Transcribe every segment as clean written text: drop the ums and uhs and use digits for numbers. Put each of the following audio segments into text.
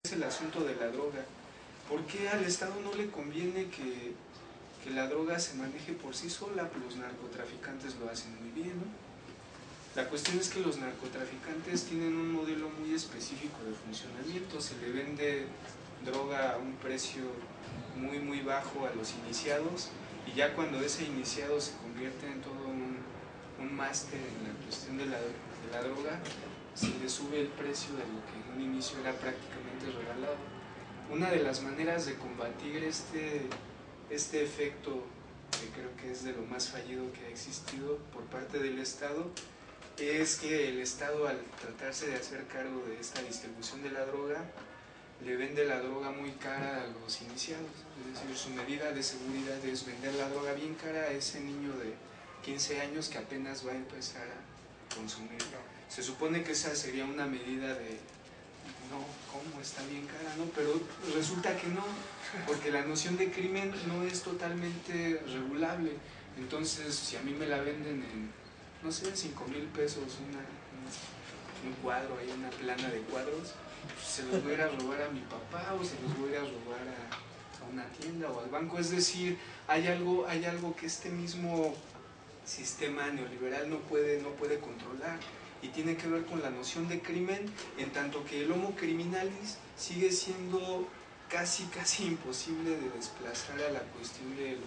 es el asunto de la droga. ¿Por qué al Estado no le conviene que la droga se maneje por sí sola? Pues los narcotraficantes lo hacen muy bien, ¿no? La cuestión es que los narcotraficantes tienen un modelo muy específico de funcionamiento. Se le vende droga a un precio muy bajo a los iniciados, y ya cuando ese iniciado se convierte en todo un máster en la cuestión de la droga, se le sube el precio de lo que en un inicio era prácticamente regalado. Una de las maneras de combatir este efecto, que creo que es de lo más fallido que ha existido por parte del Estado, es que el Estado, al tratarse de hacer cargo de esta distribución de la droga, le vende la droga muy cara a los iniciados. Es decir, su medida de seguridad es vender la droga bien cara a ese niño de 15 años que apenas va a empezar a consumir. Se supone que esa sería una medida de, no, ¿cómo? Está bien cara, ¿no? Pero resulta que no, porque la noción de crimen no es totalmente regulable. Entonces, si a mí me la venden en, no sé, 5,000 pesos un cuadro, hay una plana de cuadros, se los voy a ir a robar a mi papá, o se los voy a ir a robar a una tienda o al banco. Es decir, hay algo que este mismo sistema neoliberal no puede controlar, y tiene que ver con la noción de crimen, en tanto que el homo criminalis sigue siendo casi imposible de desplazar a la cuestión del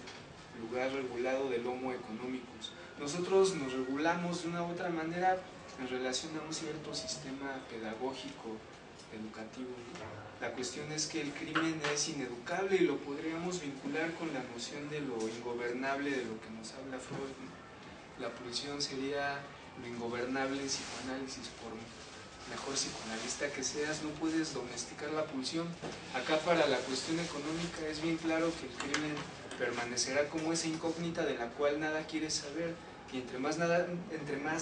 lugar regulado del homo economicus. Nosotros nos regulamos de una u otra manera en relación a un cierto sistema pedagógico, educativo. La cuestión es que el crimen es ineducable, y lo podríamos vincular con la noción de lo ingobernable de lo que nos habla Freud, ¿no? La pulsión sería lo ingobernable en psicoanálisis. Por mejor psicoanalista que seas, no puedes domesticar la pulsión. Acá, para la cuestión económica, es bien claro que el crimen permanecerá como esa incógnita de la cual nada quiere saber, y entre más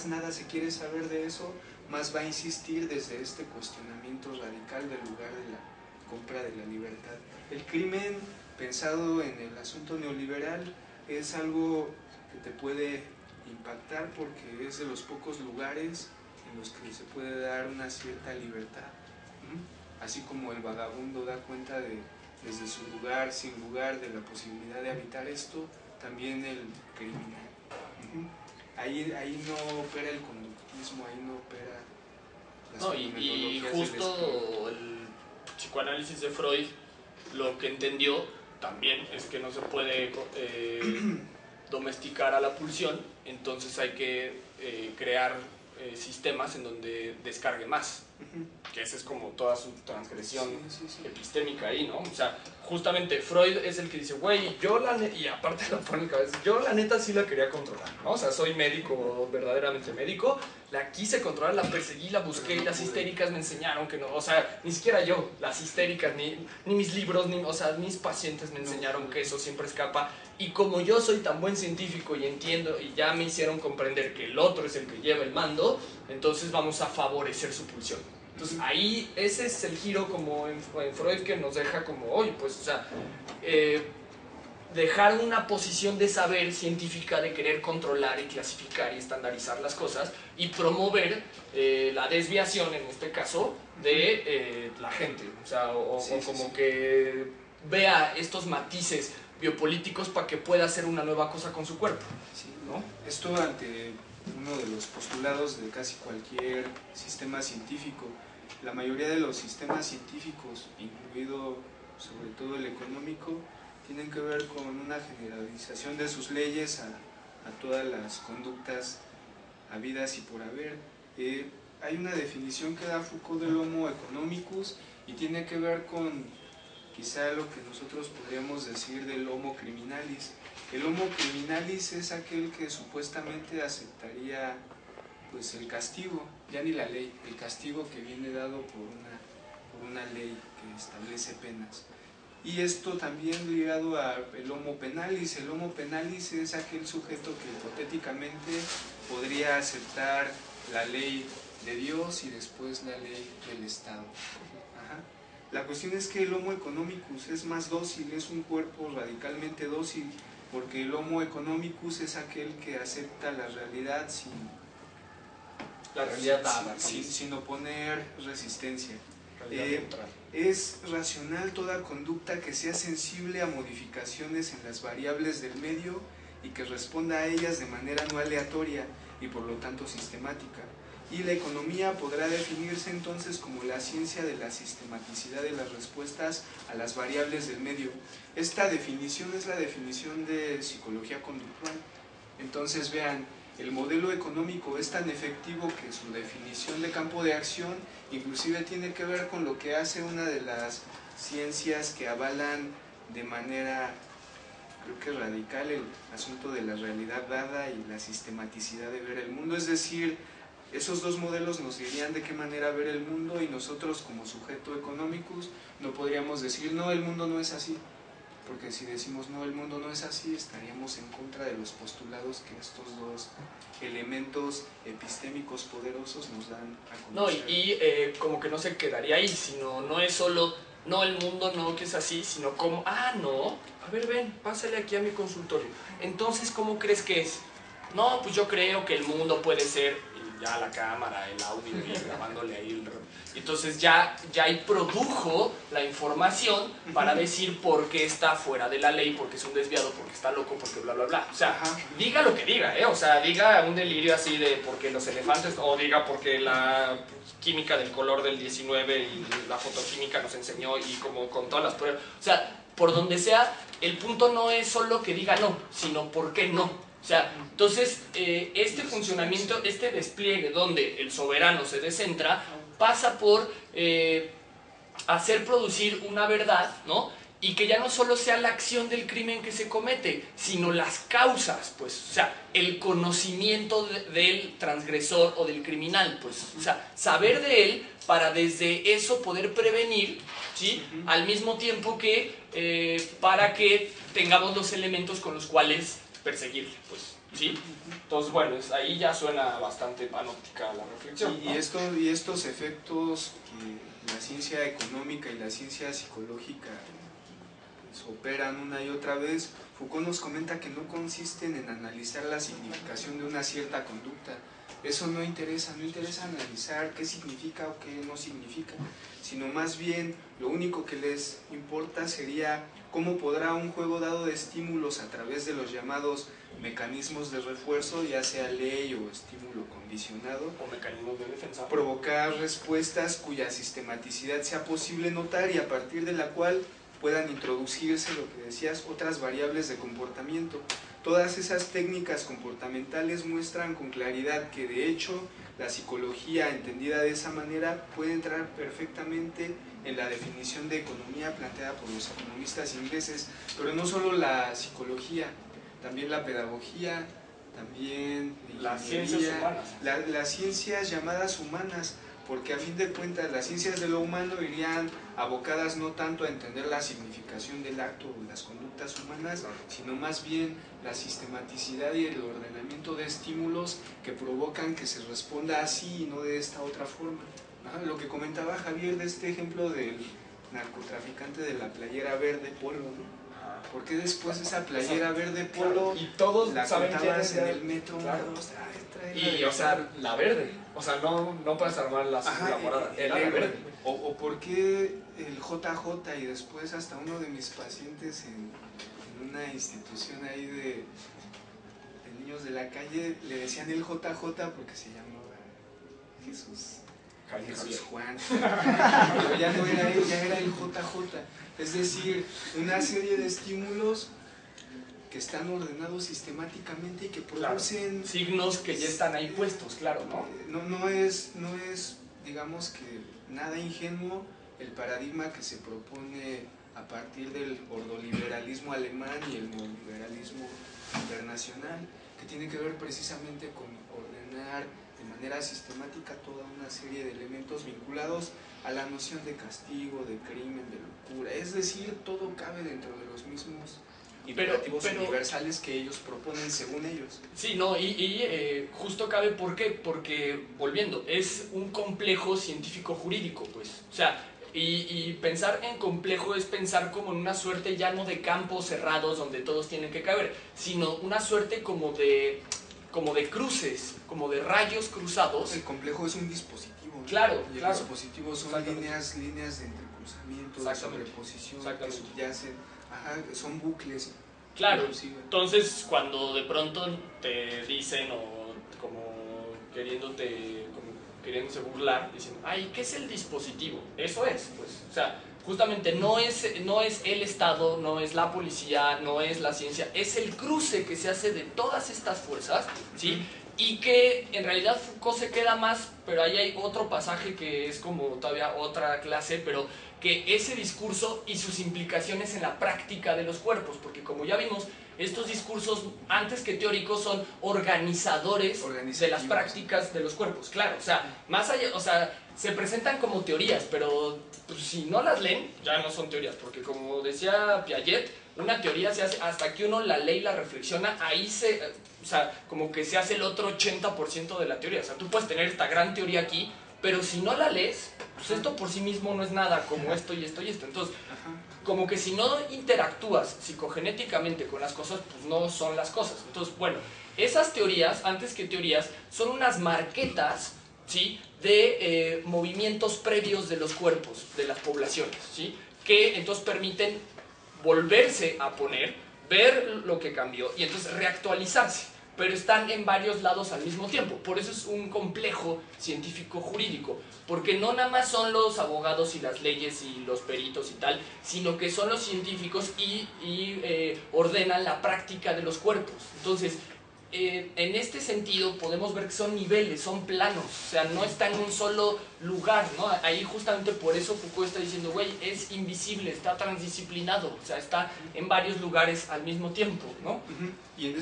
nada se quiere saber de eso, más va a insistir desde este cuestionamiento radical del lugar de la compra de la libertad. El crimen, pensado en el asunto neoliberal, es algo que te puede impactar porque es de los pocos lugares en los que se puede dar una cierta libertad. Así como el vagabundo da cuenta desde su lugar, sin lugar, de la posibilidad de habitar esto, también el criminal. Ahí no opera el conductismo, ahí no opera las y fenomenologías justo el psicoanálisis de Freud lo que entendió también es que no se puede domesticar a la pulsión, entonces hay que crear sistemas en donde descargue más, que esa es como toda su transgresión epistémica ahí, ¿no? O sea, justamente Freud es el que dice, güey, yo la neta, y aparte lo pone en cabeza, yo la neta sí la quería controlar, ¿no? O sea, soy médico, verdaderamente médico, la quise controlar, la perseguí, la busqué, y las histéricas me enseñaron que no, o sea, ni siquiera yo, las histéricas, ni mis libros, o sea, mis pacientes me enseñaron que eso siempre escapa, y como yo soy tan buen científico y entiendo, y ya me hicieron comprender que el otro es el que lleva el mando, entonces vamos a favorecer su pulsión. Entonces ahí ese es el giro como en Freud, que nos deja como, oye, pues, o sea, dejar una posición de saber científica, de querer controlar y clasificar y estandarizar las cosas, y promover la desviación, en este caso, de la gente, o sea, como que vea estos matices biopolíticos para que pueda hacer una nueva cosa con su cuerpo. Sí, ¿no? Esto ante uno de los postulados de casi cualquier sistema científico. La mayoría de los sistemas científicos, incluido sobre todo el económico, tienen que ver con una generalización de sus leyes a todas las conductas habidas y por haber. Hay una definición que da Foucault del homo economicus, y tiene que ver con quizá lo que nosotros podríamos decir del homo criminalis. El homo criminalis es aquel que supuestamente aceptaría pues el castigo, ya ni la ley, el castigo que viene dado por una ley que establece penas. Y esto también ligado al homo penalis. El homo penalis es aquel sujeto que hipotéticamente podría aceptar la ley de Dios y después la ley del Estado. La cuestión es que el homo economicus es más dócil, es un cuerpo radicalmente dócil, porque el homo economicus es aquel que acepta la realidad sin oponer resistencia. es racional toda conducta que sea sensible a modificaciones en las variables del medio y que responda a ellas de manera no aleatoria y por lo tanto sistemática. Y la economía podrá definirse entonces como la ciencia de la sistematicidad de las respuestas a las variables del medio. Esta definición es la definición de psicología conductual. Entonces vean, el modelo económico es tan efectivo que su definición de campo de acción inclusive tiene que ver con lo que hace una de las ciencias que avalan de manera, creo que radical, el asunto de la realidad dada y la sistematicidad de ver el mundo. Es decir, esos dos modelos nos dirían de qué manera ver el mundo y nosotros como sujeto económicos no podríamos decir, no, el mundo no es así. Porque si decimos no, el mundo no es así, estaríamos en contra de los postulados que estos dos elementos epistémicos poderosos nos dan a conocer. No, y como que no se quedaría ahí, sino no es solo, no, el mundo no, que es así, sino como, no, a ver, ven, pásale aquí a mi consultorio. Entonces, ¿cómo crees que es? No, pues yo creo que el mundo puede ser, y ya la cámara, el audio, y grabándole ahí entonces ya ahí produjo la información para decir por qué está fuera de la ley, porque es un desviado, porque está loco, porque bla, bla, bla. O sea, diga lo que diga, o sea, diga un delirio así de porque los elefantes, o diga porque la química del color del 19 y la fotoquímica nos enseñó y como con todas las pruebas. O sea, por donde sea, el punto no es solo que diga no, sino por qué no. O sea, entonces, este funcionamiento, este despliegue donde el soberano se descentra, pasa por hacer producir una verdad, ¿no? Y que ya no solo sea la acción del crimen que se comete, sino las causas, pues, o sea, el conocimiento del transgresor o del criminal, pues, o sea, saber de él para desde eso poder prevenir, ¿sí? Al mismo tiempo que para que tengamos los elementos con los cuales perseguirle, pues, ¿sí? Entonces, bueno, ahí ya suena bastante panóptica la reflexión, ¿no? Y estos efectos que la ciencia económica y la ciencia psicológica pues, operan una y otra vez, Foucault nos comenta que no consisten en analizar la significación de una cierta conducta. Eso no interesa analizar qué significa o qué no significa, sino más bien lo único que les importa sería cómo podrá un juego dado de estímulos a través de los llamados mecanismos de refuerzo, ya sea ley o estímulo condicionado, o mecanismos de defensa, provocar respuestas cuya sistematicidad sea posible notar y a partir de la cual puedan introducirse, lo que decías, otras variables de comportamiento. Todas esas técnicas comportamentales muestran con claridad que de hecho la psicología entendida de esa manera puede entrar perfectamente en la definición de economía planteada por los economistas ingleses, pero no solo la psicología, también la pedagogía, también las ciencias humanas. Las ciencias llamadas humanas, porque a fin de cuentas las ciencias de lo humano irían abocadas no tanto a entender la significación del acto o las conductas humanas, sino más bien la sistematicidad y el ordenamiento de estímulos que provocan que se responda así y no de esta otra forma. Lo que comentaba Javier de este ejemplo del narcotraficante de la playera verde polo, ¿no? ¿Por qué después esa playera verde polo y todos la saben contabas quién es, en el metro? Claro. Y, o sea, la verde. O sea, no puedes armar la morada. La verde. O por qué el JJ y después hasta uno de mis pacientes en una institución ahí de niños de la calle le decían el JJ porque se llamaba Jesús Juan. Pero ya no era él, ya era el JJ. Es decir, una serie de estímulos que están ordenados sistemáticamente y que producen... Claro, signos que ya están ahí puestos, claro, ¿no? No es, digamos que, nada ingenuo el paradigma que se propone a partir del ordoliberalismo alemán y el neoliberalismo internacional, que tiene que ver precisamente con ordenar de manera sistemática toda una serie de elementos vinculados a la noción de castigo, de crimen, de locura. Es decir, todo cabe dentro de los mismos imperativos universales que ellos proponen según ellos. Sí, no, y justo cabe, ¿por qué? Porque, volviendo, es un complejo científico-jurídico, pues. O sea, y pensar en complejo es pensar como en una suerte ya no de campos cerrados donde todos tienen que caber, sino una suerte como de cruces, como de rayos cruzados. El complejo es un dispositivo, ¿no? Claro, y el claro. dispositivo son líneas de entre desmenuzamiento, de sobreposición, que subyacen, son bucles. Claro, entonces cuando de pronto te dicen o como queriéndose burlar, dicen, ay, ¿qué es el dispositivo? Eso es, pues, o sea, justamente no es el Estado, no es la policía, no es la ciencia, es el cruce que se hace de todas estas fuerzas, ¿sí? Y que en realidad Foucault se queda más, pero ahí hay otro pasaje que es como todavía otra clase, pero que ese discurso y sus implicaciones en la práctica de los cuerpos, porque como ya vimos, estos discursos, antes que teóricos, son organizadores de las prácticas de los cuerpos, claro, o sea, más allá, o sea, se presentan como teorías, pero pues, si no las leen, ya no son teorías, porque como decía Piaget, una teoría se hace hasta que uno la lee y la reflexiona, ahí o sea, como que se hace el otro 80% de la teoría, o sea, tú puedes tener esta gran teoría aquí, pero si no la lees, pues esto por sí mismo no es nada como esto y esto y esto. Entonces, como que si no interactúas psicogenéticamente con las cosas, pues no son las cosas. Entonces, bueno, esas teorías, antes que teorías, son unas marquetas, ¿sí?, de movimientos previos de los cuerpos, de las poblaciones, ¿sí?, que entonces permiten volverse a poner, ver lo que cambió y entonces reactualizarse, pero están en varios lados al mismo tiempo. Por eso es un complejo científico jurídico, porque no nada más son los abogados y las leyes y los peritos y tal, sino que son los científicos y ordenan la práctica de los cuerpos. Entonces, en este sentido podemos ver que son niveles, son planos, o sea, no está en un solo lugar, ¿no? Ahí justamente por eso Foucault está diciendo, güey, es invisible, está transdisciplinado, o sea, está en varios lugares al mismo tiempo, ¿no? Y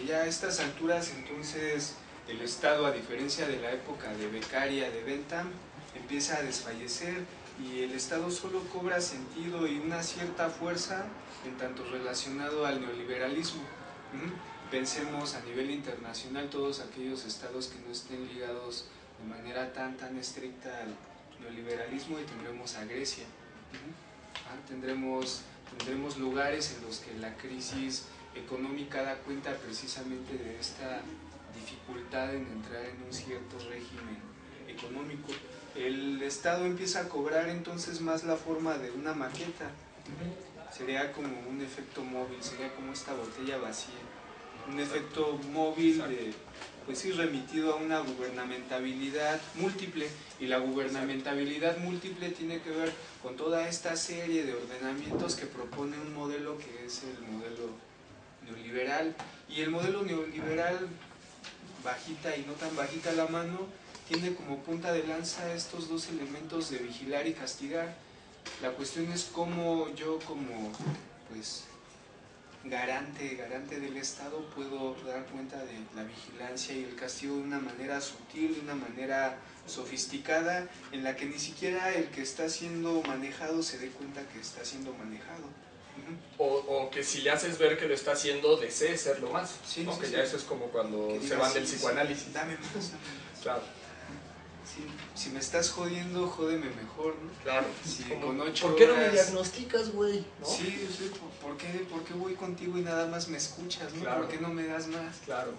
ya a estas alturas, entonces, el Estado, a diferencia de la época de Beccaria, de Bentham, empieza a desfallecer y el Estado solo cobra sentido y una cierta fuerza en tanto relacionado al neoliberalismo. Pensemos a nivel internacional todos aquellos estados que no estén ligados de manera tan estricta al neoliberalismo, y tendremos a Grecia. Tendremos lugares en los que la crisis económica da cuenta precisamente de esta dificultad en entrar en un cierto régimen económico. El Estado empieza a cobrar entonces más la forma de una maqueta. Sería como un efecto móvil, sería como esta botella vacía. Un efecto móvil pues sí, remitido a una gubernamentabilidad múltiple, y la gubernamentabilidad múltiple tiene que ver con toda esta serie de ordenamientos que propone un modelo que es el modelo neoliberal. Y el modelo neoliberal, bajita y no tan bajita la mano, tiene como punta de lanza estos dos elementos de vigilar y castigar. La cuestión es cómo yo, como pues garante del Estado, puedo dar cuenta de la vigilancia y el castigo de una manera sutil, de una manera sofisticada, en la que ni siquiera el que está siendo manejado se dé cuenta que está siendo manejado. O que si le haces ver que lo está haciendo, desee serlo más. Sí, ¿no? sí, que sí. ya eso es como cuando se van del psicoanálisis. Sí, dame más. Claro. Sí, si me estás jodiendo, jódeme mejor, ¿no? Claro. Sí, con 8 ¿Por qué no horas... me diagnosticas, güey? ¿No? Sí, ¿por qué voy contigo y nada más me escuchas, ¿no? Claro. ¿Por qué no me das más? Claro.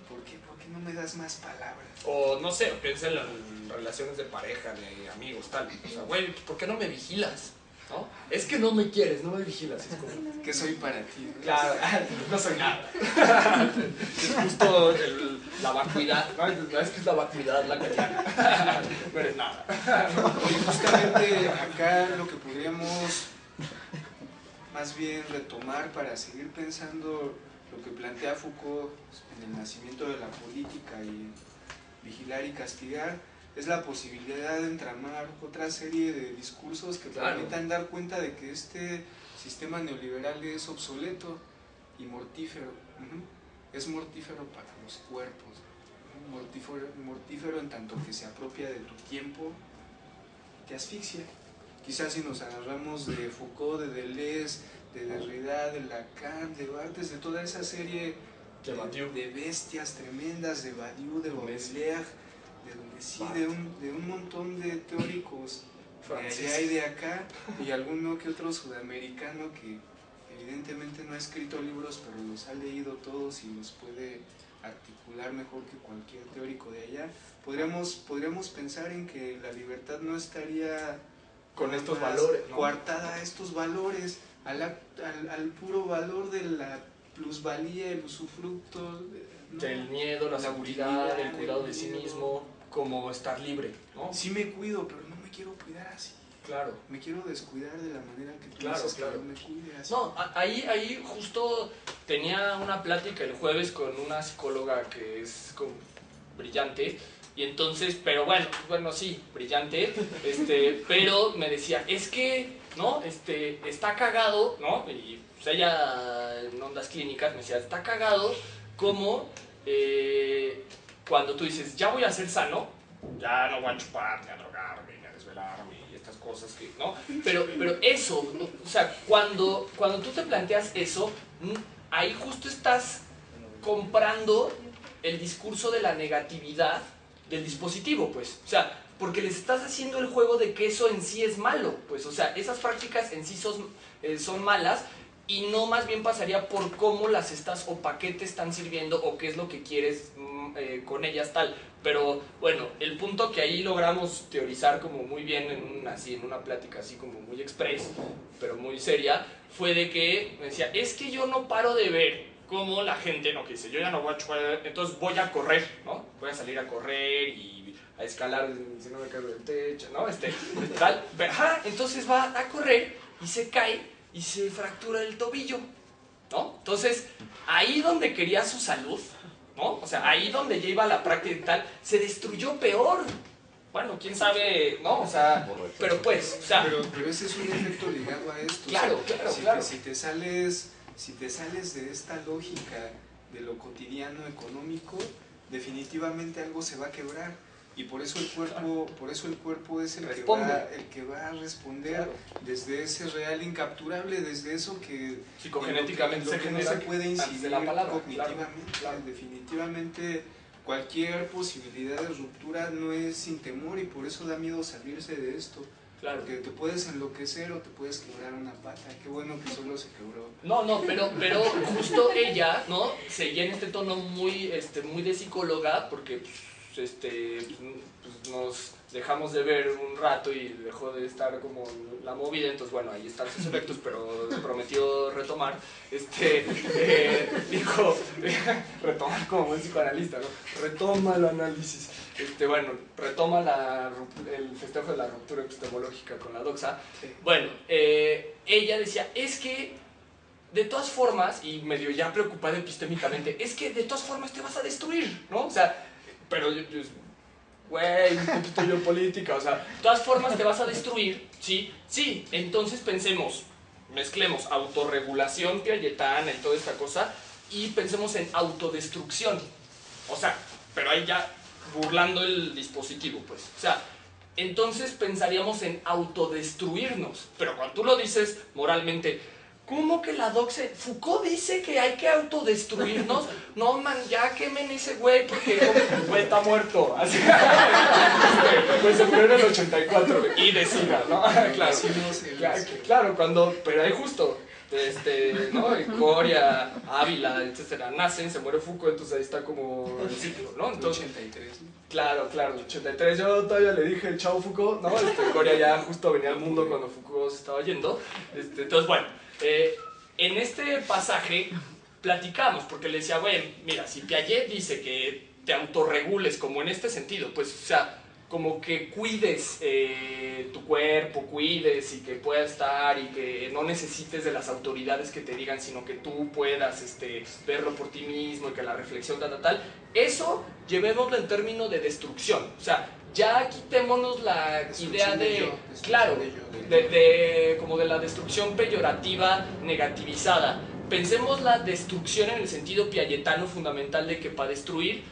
¿Por qué no me das más palabras? O no sé, piensa en relaciones de pareja, de amigos, tal. O sea, güey, ¿por qué no me vigilas? ¿No? Es que no me quieres, no me vigilas. Es como... ¿Qué soy para ti? Claro, no soy nada. Es justo la vacuidad. No es que es la vacuidad la que no eres nada. Y justamente acá lo que podríamos más bien retomar para seguir pensando lo que plantea Foucault en el nacimiento de la política y vigilar y castigar, es la posibilidad de entramar otra serie de discursos que permitan dar cuenta de que este sistema neoliberal es obsoleto y mortífero. Es mortífero para los cuerpos, mortífero en tanto que se apropia de tu tiempo, te asfixia. Quizás si nos agarramos de Foucault, de Deleuze, de Derrida, de Lacan, de Barthes, de toda esa serie de bestias tremendas, de Badiou, de Baudelaire, de un montón de teóricos de allá y de acá, y alguno que otro sudamericano que evidentemente no ha escrito libros, pero los ha leído todos y los puede articular mejor que cualquier teórico de allá. Podríamos pensar en que la libertad no estaría con estos valores, ¿no? Coartada a estos valores, al puro valor de la plusvalía, el usufructo, ¿no? Del miedo, la seguridad, el cuidado de sí mismo, como estar libre, ¿no? Sí me cuido, pero no me quiero cuidar así. Claro. Me quiero descuidar de la manera que tú Claro, dices claro. que no me cuide así. No, ahí justo tenía una plática el jueves con una psicóloga que es como brillante, y entonces, pero bueno, sí, brillante, pero me decía, es que, ¿no? Está cagado, ¿no? Y pues ella en ondas clínicas me decía, está cagado como cuando tú dices, ya voy a ser sano, ya no voy a chupar, ni a drogarme, ni a desvelarme, y estas cosas que, ¿no? Pero eso, ¿no? O sea, cuando tú te planteas eso, ahí justo estás comprando el discurso de la negatividad del dispositivo, pues. O sea, porque les estás haciendo el juego de que eso en sí es malo, pues. O sea, esas prácticas en sí son malas, y no más bien pasaría por cómo las estás o para qué te están sirviendo o qué es lo que quieres con ellas, tal. Pero bueno, el punto que ahí logramos teorizar como muy bien en una plática así como muy express, pero muy seria, fue de que me decía, es que yo no paro de ver cómo la gente, no, que dice, yo ya no voy a chupar, entonces voy a correr, ¿no? Voy a salir a correr y a escalar si no me caigo del techo, ¿no? Tal, ajá, entonces va a correr y se cae y se fractura el tobillo, ¿no? Entonces, ahí donde quería su salud, ¿no? O sea, ahí donde ya iba la práctica y tal, se destruyó peor. Bueno, quién sabe, ¿no? O sea, pero pues, o sea... Pero ese es un efecto ligado a esto. Claro, o sea, claro. Si te sales de esta lógica de lo cotidiano económico, definitivamente algo se va a quebrar. Y por eso el cuerpo es el que va a responder, claro, desde ese real incapturable, desde eso que psicogenéticamente se genera, no se puede incidir la palabra, cognitivamente. Claro. Definitivamente cualquier posibilidad de ruptura no es sin temor, y por eso da miedo salirse de esto. Claro. Porque te puedes enloquecer o te puedes quebrar una pata. Qué bueno que solo se quebró. No, pero justo ella, ¿no? Seguía en este tono muy de psicóloga, porque pues nos dejamos de ver un rato y dejó de estar como la movida, entonces bueno, ahí están sus efectos, pero prometió retomar, dijo, retomar como buen psicoanalista, ¿no? Retoma el análisis, bueno, retoma el festejo de la ruptura epistemológica con la doxa. Bueno, ella decía, es que de todas formas, y medio ya preocupada epistémicamente, es que de todas formas te vas a destruir, ¿no? O sea, pero güey, un poquito geopolítica, o sea, de todas formas te vas a destruir, ¿sí? Sí, entonces mezclemos autorregulación piagetana y toda esta cosa, y pensemos en autodestrucción, o sea, pero ahí ya burlando el dispositivo, pues, o sea, entonces pensaríamos en autodestruirnos, pero cuando tú lo dices moralmente, ¿cómo que la doxa? Foucault dice que hay que autodestruirnos. No, man, ya quemen ese güey porque güey está muerto. Así, pues se murió en el 84 y de SIDA, ¿no? Claro, pero ahí justo, ¿no? Coria, Ávila, etcétera, nacen, se muere Foucault, entonces ahí está como el ciclo, ¿no? Entonces, 83, ¿no? Claro, 83, yo todavía le dije chao Foucault, ¿no? Coria ya justo venía al mundo cuando Foucault se estaba yendo. Entonces, bueno, en este pasaje platicamos, porque le decía, bueno, mira, si Piaget dice que te autorregules como en este sentido, pues, o sea, como que cuides tu cuerpo, cuides y que pueda estar y que no necesites de las autoridades que te digan, sino que tú puedas verlo por ti mismo y que la reflexión tal, eso llevémoslo en términos de destrucción, o sea, ya quitémonos la idea de, claro, como de la destrucción peyorativa negativizada. Pensemos la destrucción en el sentido piagetano fundamental de que para destruir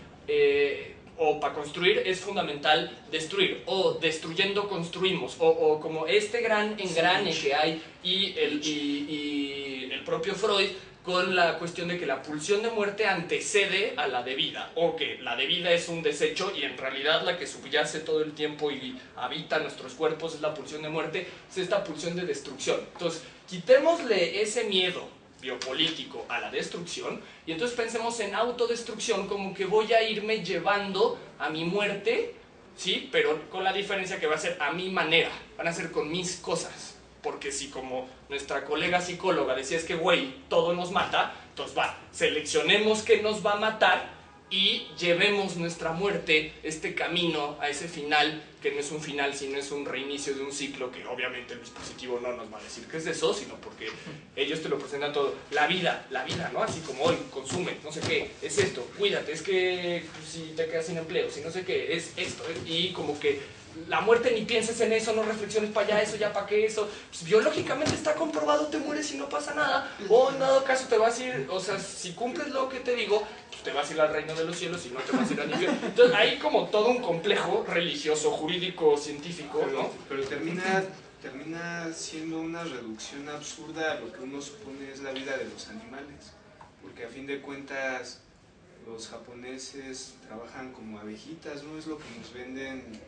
o para construir es fundamental destruir, o destruyendo construimos, o como este gran engrane que hay y el propio Freud con la cuestión de que la pulsión de muerte antecede a la de vida, o que la de vida es un desecho y en realidad la que subyace todo el tiempo y habita nuestros cuerpos es la pulsión de muerte, es esta pulsión de destrucción. Entonces, quitémosle ese miedo biopolítico a la destrucción y entonces pensemos en autodestrucción como que voy a irme llevando a mi muerte sí, pero con la diferencia que va a ser a mi manera, van a ser con mis cosas. Porque si como nuestra colega psicóloga decía es que, güey, todo nos mata, entonces seleccionemos qué nos va a matar y llevemos nuestra muerte, este camino a ese final, que no es un final, sino es un reinicio de un ciclo, que obviamente el dispositivo no nos va a decir que es eso, sino porque ellos te lo presentan todo. La vida, ¿no? Así como hoy, consume, no sé qué, es esto, cuídate, es que si te quedas sin empleo, si no sé qué, es esto, y como que la muerte ni pienses en eso, no reflexiones para allá, eso ya para qué, eso. Pues biológicamente está comprobado, te mueres y no pasa nada. O en dado caso te vas a ir, o sea, si cumples lo que te digo, pues te vas a ir al reino de los cielos y no te vas a ir al infierno. Entonces hay como todo un complejo religioso, jurídico, científico, ¿no? Pero termina siendo una reducción absurda a lo que uno supone es la vida de los animales. Porque a fin de cuentas los japoneses trabajan como abejitas, ¿no? Es lo que nos venden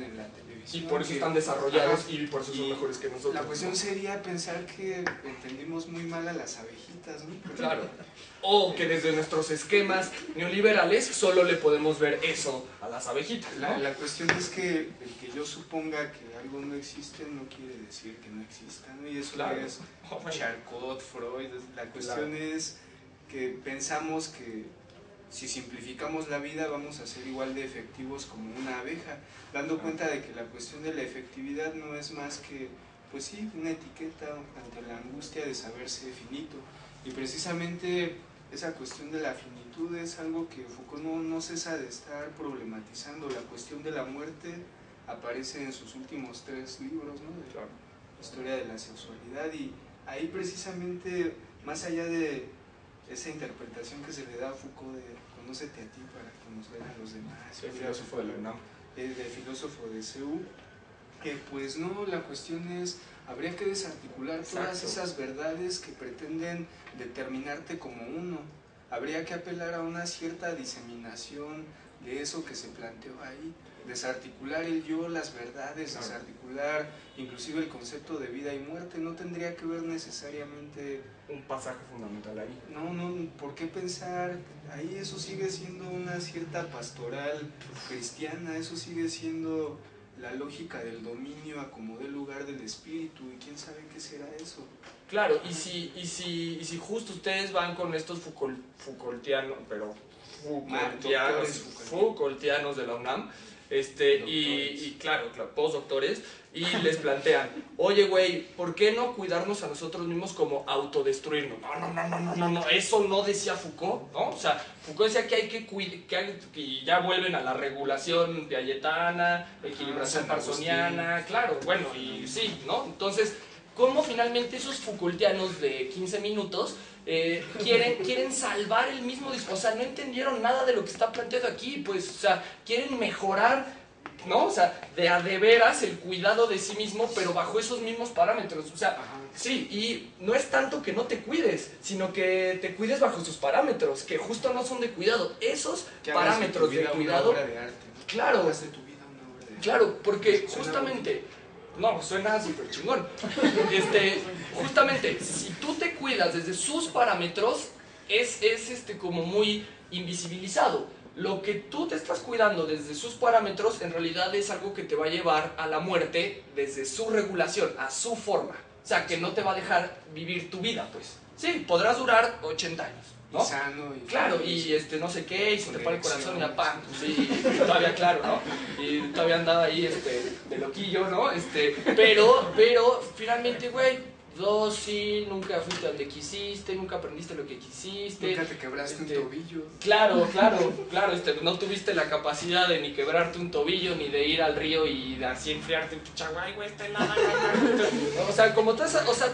en la televisión. Y por eso están desarrollados y por eso son mejores que nosotros. La cuestión sería pensar que entendimos muy mal a las abejitas, ¿no? Claro. O que desde nuestros esquemas neoliberales solo le podemos ver eso a las abejitas, ¿no? La cuestión es que el que yo suponga que algo no existe no quiere decir que no exista, ¿no? Y eso claro. Es Charcot, Freud. La cuestión es que pensamos que si simplificamos la vida vamos a ser igual de efectivos como una abeja, dando cuenta de que la cuestión de la efectividad no es más que, pues sí, una etiqueta ante la angustia de saberse finito. Y precisamente esa cuestión de la finitud es algo que Foucault no cesa de estar problematizando. La cuestión de la muerte aparece en sus últimos 3 libros, ¿no? De la historia de la sexualidad, y ahí precisamente, más allá de esa interpretación que se le da a Foucault de conócete a ti para conocer a los demás, el filósofo de la UNAM, del filósofo de CEU, pues no, la cuestión es, habría que desarticular todas esas verdades que pretenden determinarte como uno, habría que apelar a una cierta diseminación de eso que se planteó ahí, desarticular el yo, las verdades, desarticular inclusive el concepto de vida y muerte. No tendría que ver necesariamente un pasaje fundamental ahí. No, ¿por qué pensar? Ahí eso sigue siendo una cierta pastoral cristiana, eso sigue siendo la lógica del dominio a como dé lugar del espíritu, y quién sabe qué será eso. Claro, y si justo ustedes van con estos Foucaultianos de la UNAM, y claro, postdoctores, y les plantean, oye güey, ¿por qué no cuidarnos a nosotros mismos como autodestruirnos? No, eso no decía Foucault, ¿no? O sea, Foucault decía que hay que cuidar, y ya vuelven a la regulación piagetana, equilibración parsoniana, claro, bueno, y sí, ¿no? Entonces, ¿cómo finalmente esos Foucaultianos de 15 minutos quieren salvar el mismo discurso? O sea, no entendieron nada de lo que está planteado aquí, pues, o sea, quieren mejorar, ¿no? O sea, de veras el cuidado de sí mismo, pero bajo esos mismos parámetros. O sea, sí, y no es tanto que no te cuides, sino que te cuides bajo sus parámetros, que justo no son de cuidado. Esos parámetros de cuidado. Una obra de arte, ¿no? Claro. Hagas de tu vida una obra de arte. Claro, porque justamente. No, suena súper chingón. Justamente, si tú te cuidas desde sus parámetros, es como muy invisibilizado. Lo que tú te estás cuidando desde sus parámetros, en realidad es algo que te va a llevar a la muerte desde su regulación, a su forma. O sea, que no te va a dejar vivir tu vida, pues. Sí, podrás durar 80 años, ¿no? Y sano, y claro, y no sé qué, y se te para el corazón y la pan, sí, todavía claro, ¿no? Y todavía andaba ahí de loquillo, ¿no? Pero finalmente, güey, sí, nunca fuiste donde quisiste, nunca aprendiste lo que quisiste. Nunca te quebraste un tobillo. Claro, no tuviste la capacidad de ni quebrarte un tobillo, ni de ir al río y así enfriarte en tu chaguay, güey, está helada. O sea,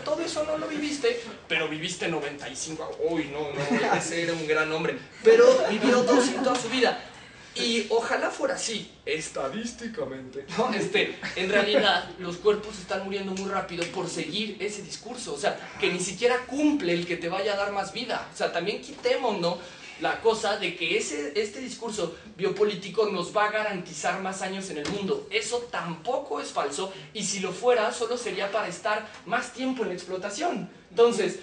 todo eso no lo viviste, pero viviste 95, uy, no, ese era un gran hombre, pero vivió toda su vida. Y ojalá fuera así, estadísticamente, ¿no? En realidad, los cuerpos están muriendo muy rápido por seguir ese discurso. O sea, que ni siquiera cumple el que te vaya a dar más vida. O sea, también quitemos, ¿no?, la cosa de que este discurso biopolítico nos va a garantizar más años en el mundo. Eso tampoco es falso, y si lo fuera, solo sería para estar más tiempo en la explotación. Entonces,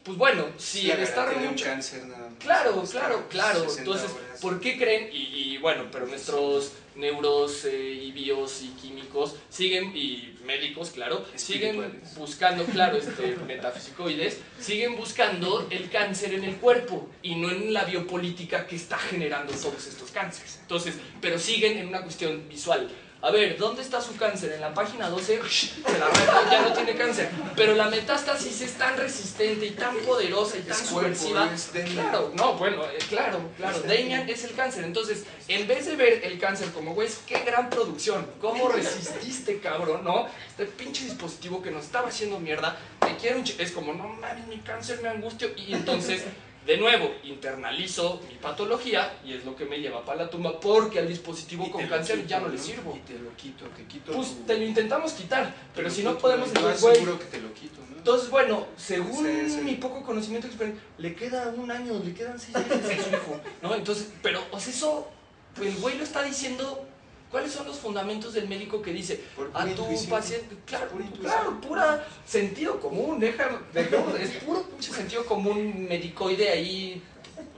pues bueno, si el estar de un mucho... cáncer nada más. Claro. 60 Entonces, horas. ¿por qué creen? Y bueno, pero nuestros neuros y bios y químicos siguen, y médicos, claro, siguen buscando, claro, metafisicoides, siguen buscando el cáncer en el cuerpo y no en la biopolítica que está generando todos estos cánceres. Entonces, pero siguen en una cuestión visual. A ver, ¿dónde está su cáncer? En la página 12, se la arrancó, ya no tiene cáncer. Pero la metástasis es tan resistente y tan poderosa y tan subversiva. Claro, no, bueno, claro. Damian es el cáncer. Entonces, en vez de ver el cáncer como, güey, qué gran producción, cómo resististe, cabrón, ¿no? Este pinche dispositivo que nos estaba haciendo mierda, te quiero es como, no mames, mi cáncer, me angustio. Y entonces... De nuevo, internalizo mi patología y es lo que me lleva para la tumba porque al dispositivo con cáncer ya no le sirvo. Y te lo quito, Pues te lo intentamos quitar, pero si no podemos, entonces, güey. Seguro que te lo quito, ¿no? Entonces, bueno, según mi poco conocimiento, le queda un año, le quedan 6 meses a su hijo, ¿no? Entonces, pero, o sea, eso, pues el güey lo está diciendo. ¿Cuáles son los fundamentos del médico que dice a tu paciente? Claro, pura sentido común, es puro pinche sentido común medicoide ahí,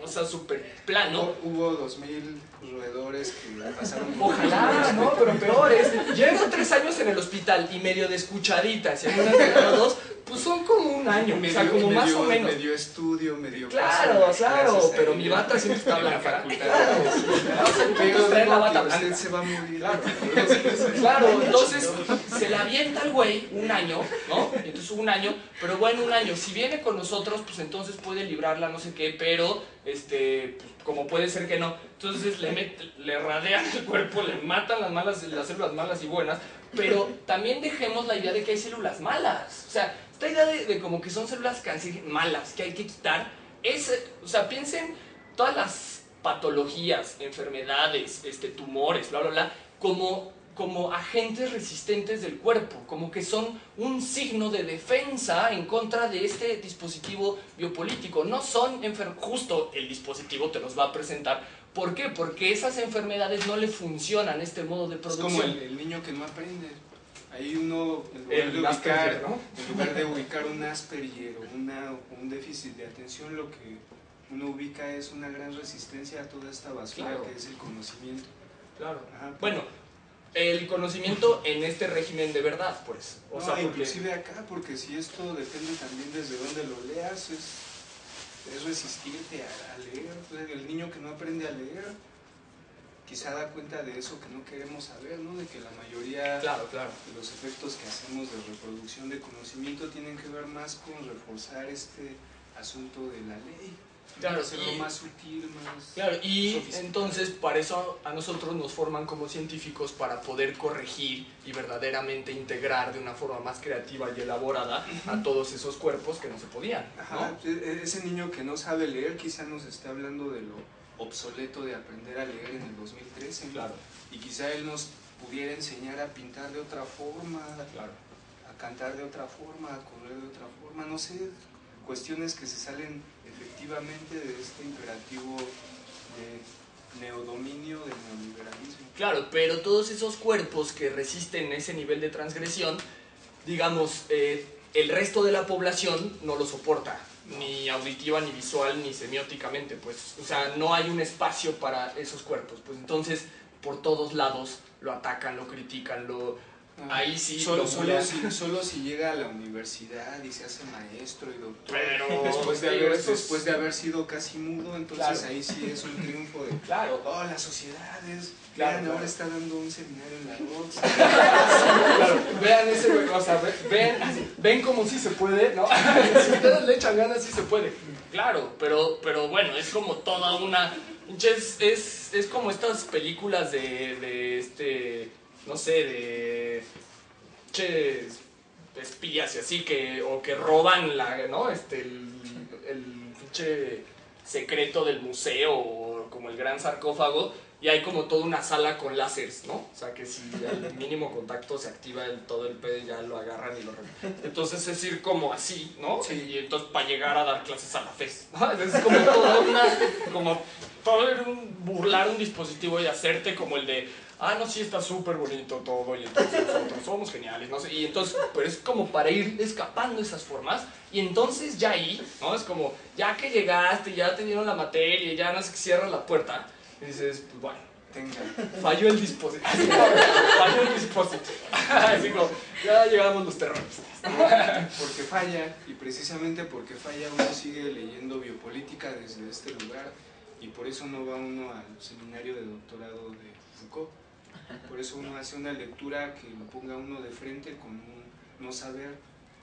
o sea, súper plano. Hubo 2000 roedores que pasaron. Ojalá, no, pero peores. Llevo 3 años en el hospital y medio de escuchaditas y algunas de todos, pues son como un año, o sea, como más o menos. Medio estudio, medio. Claro, pero mi bata siempre está blanca. Claro, usted se va a morir. Claro, entonces se la avienta el güey un año, ¿no? Entonces un año, pero bueno, un año. Si viene con nosotros, pues entonces puede librarla, no sé qué, pero pues, como puede ser que no. Entonces le radean el cuerpo, le matan las células malas y buenas, pero también dejemos la idea de que hay células malas. O sea, esta idea de como que son células malas que hay que quitar, o sea, piensen todas las patologías, enfermedades, tumores, bla, bla, bla, como agentes resistentes del cuerpo, como que son un signo de defensa en contra de este dispositivo biopolítico. No son justo el dispositivo te los va a presentar. ¿Por qué? Porque esas enfermedades no le funcionan este modo de producción. Es como el niño que no aprende. Ahí uno, en lugar de ubicar un Asperger o un déficit de atención, lo que uno ubica es una gran resistencia a toda esta basura que es el conocimiento. Claro. Ajá. Bueno, el conocimiento en este régimen de verdad, pues. O sea, inclusive acá, porque si esto depende también desde dónde lo leas, es resistirte a leer. El niño que no aprende a leer quizá da cuenta de eso que no queremos saber, ¿no? De que la mayoría de los efectos que hacemos de reproducción de conocimiento tienen que ver más con reforzar este asunto de la ley. Claro, hacerlo más sutil, más... Claro, y entonces para eso a nosotros nos forman como científicos para poder corregir y verdaderamente integrar de una forma más creativa y elaborada a todos esos cuerpos que no se podían, ¿no? Ajá, ese niño que no sabe leer quizá nos está hablando de lo obsoleto de aprender a leer en el 2013. Claro. Y quizá él nos pudiera enseñar a pintar de otra forma, a cantar de otra forma, a correr de otra forma, no sé, cuestiones que se salen efectivamente de este imperativo de neodominio, del neoliberalismo. Claro, pero todos esos cuerpos que resisten ese nivel de transgresión, digamos, el resto de la población no lo soporta, ni auditiva, ni visual, ni semióticamente, pues, o sea, no hay un espacio para esos cuerpos, pues entonces por todos lados lo atacan, lo critican, ahí sí solo si llega a la universidad y se hace maestro y doctor, pero después de haber sido casi mudo, entonces ahí sí es un triunfo de la sociedad es ahora está dando un seminario en la ROTS. Vean ese, o sea, ven como sí se puede, ¿no? Si ustedes le echan ganas, sí se puede. Claro, pero bueno, es como toda una... Es como estas películas de no sé, de espías y así, o que roban ¿no? el pinche secreto del museo, o como el gran sarcófago, y hay como toda una sala con láseres, ¿no? O sea, que si al mínimo contacto se activa todo el pedo, ya lo agarran y lo revientan. Entonces es ir como así, ¿no? Sí. Y entonces para llegar a dar clases a la FES, ¿no? Es como toda una... todo era burlar un dispositivo y hacerte como el de, ah, no, sí, está súper bonito todo, y entonces nosotros somos geniales, no sé, y entonces, pero es como para ir escapando esas formas, y entonces ya ahí, ¿no? Es como, ya que llegaste, ya te dieron la materia, ya no sé, que cierras la puerta, y dices, pues bueno, falló el dispositivo, falló el dispositivo, así como, ya llegamos los terroristas. Porque falla, y precisamente porque falla uno sigue leyendo biopolítica desde este lugar, y por eso no va uno al seminario de doctorado de Foucault. Por eso uno hace una lectura que lo ponga uno de frente con un no saber,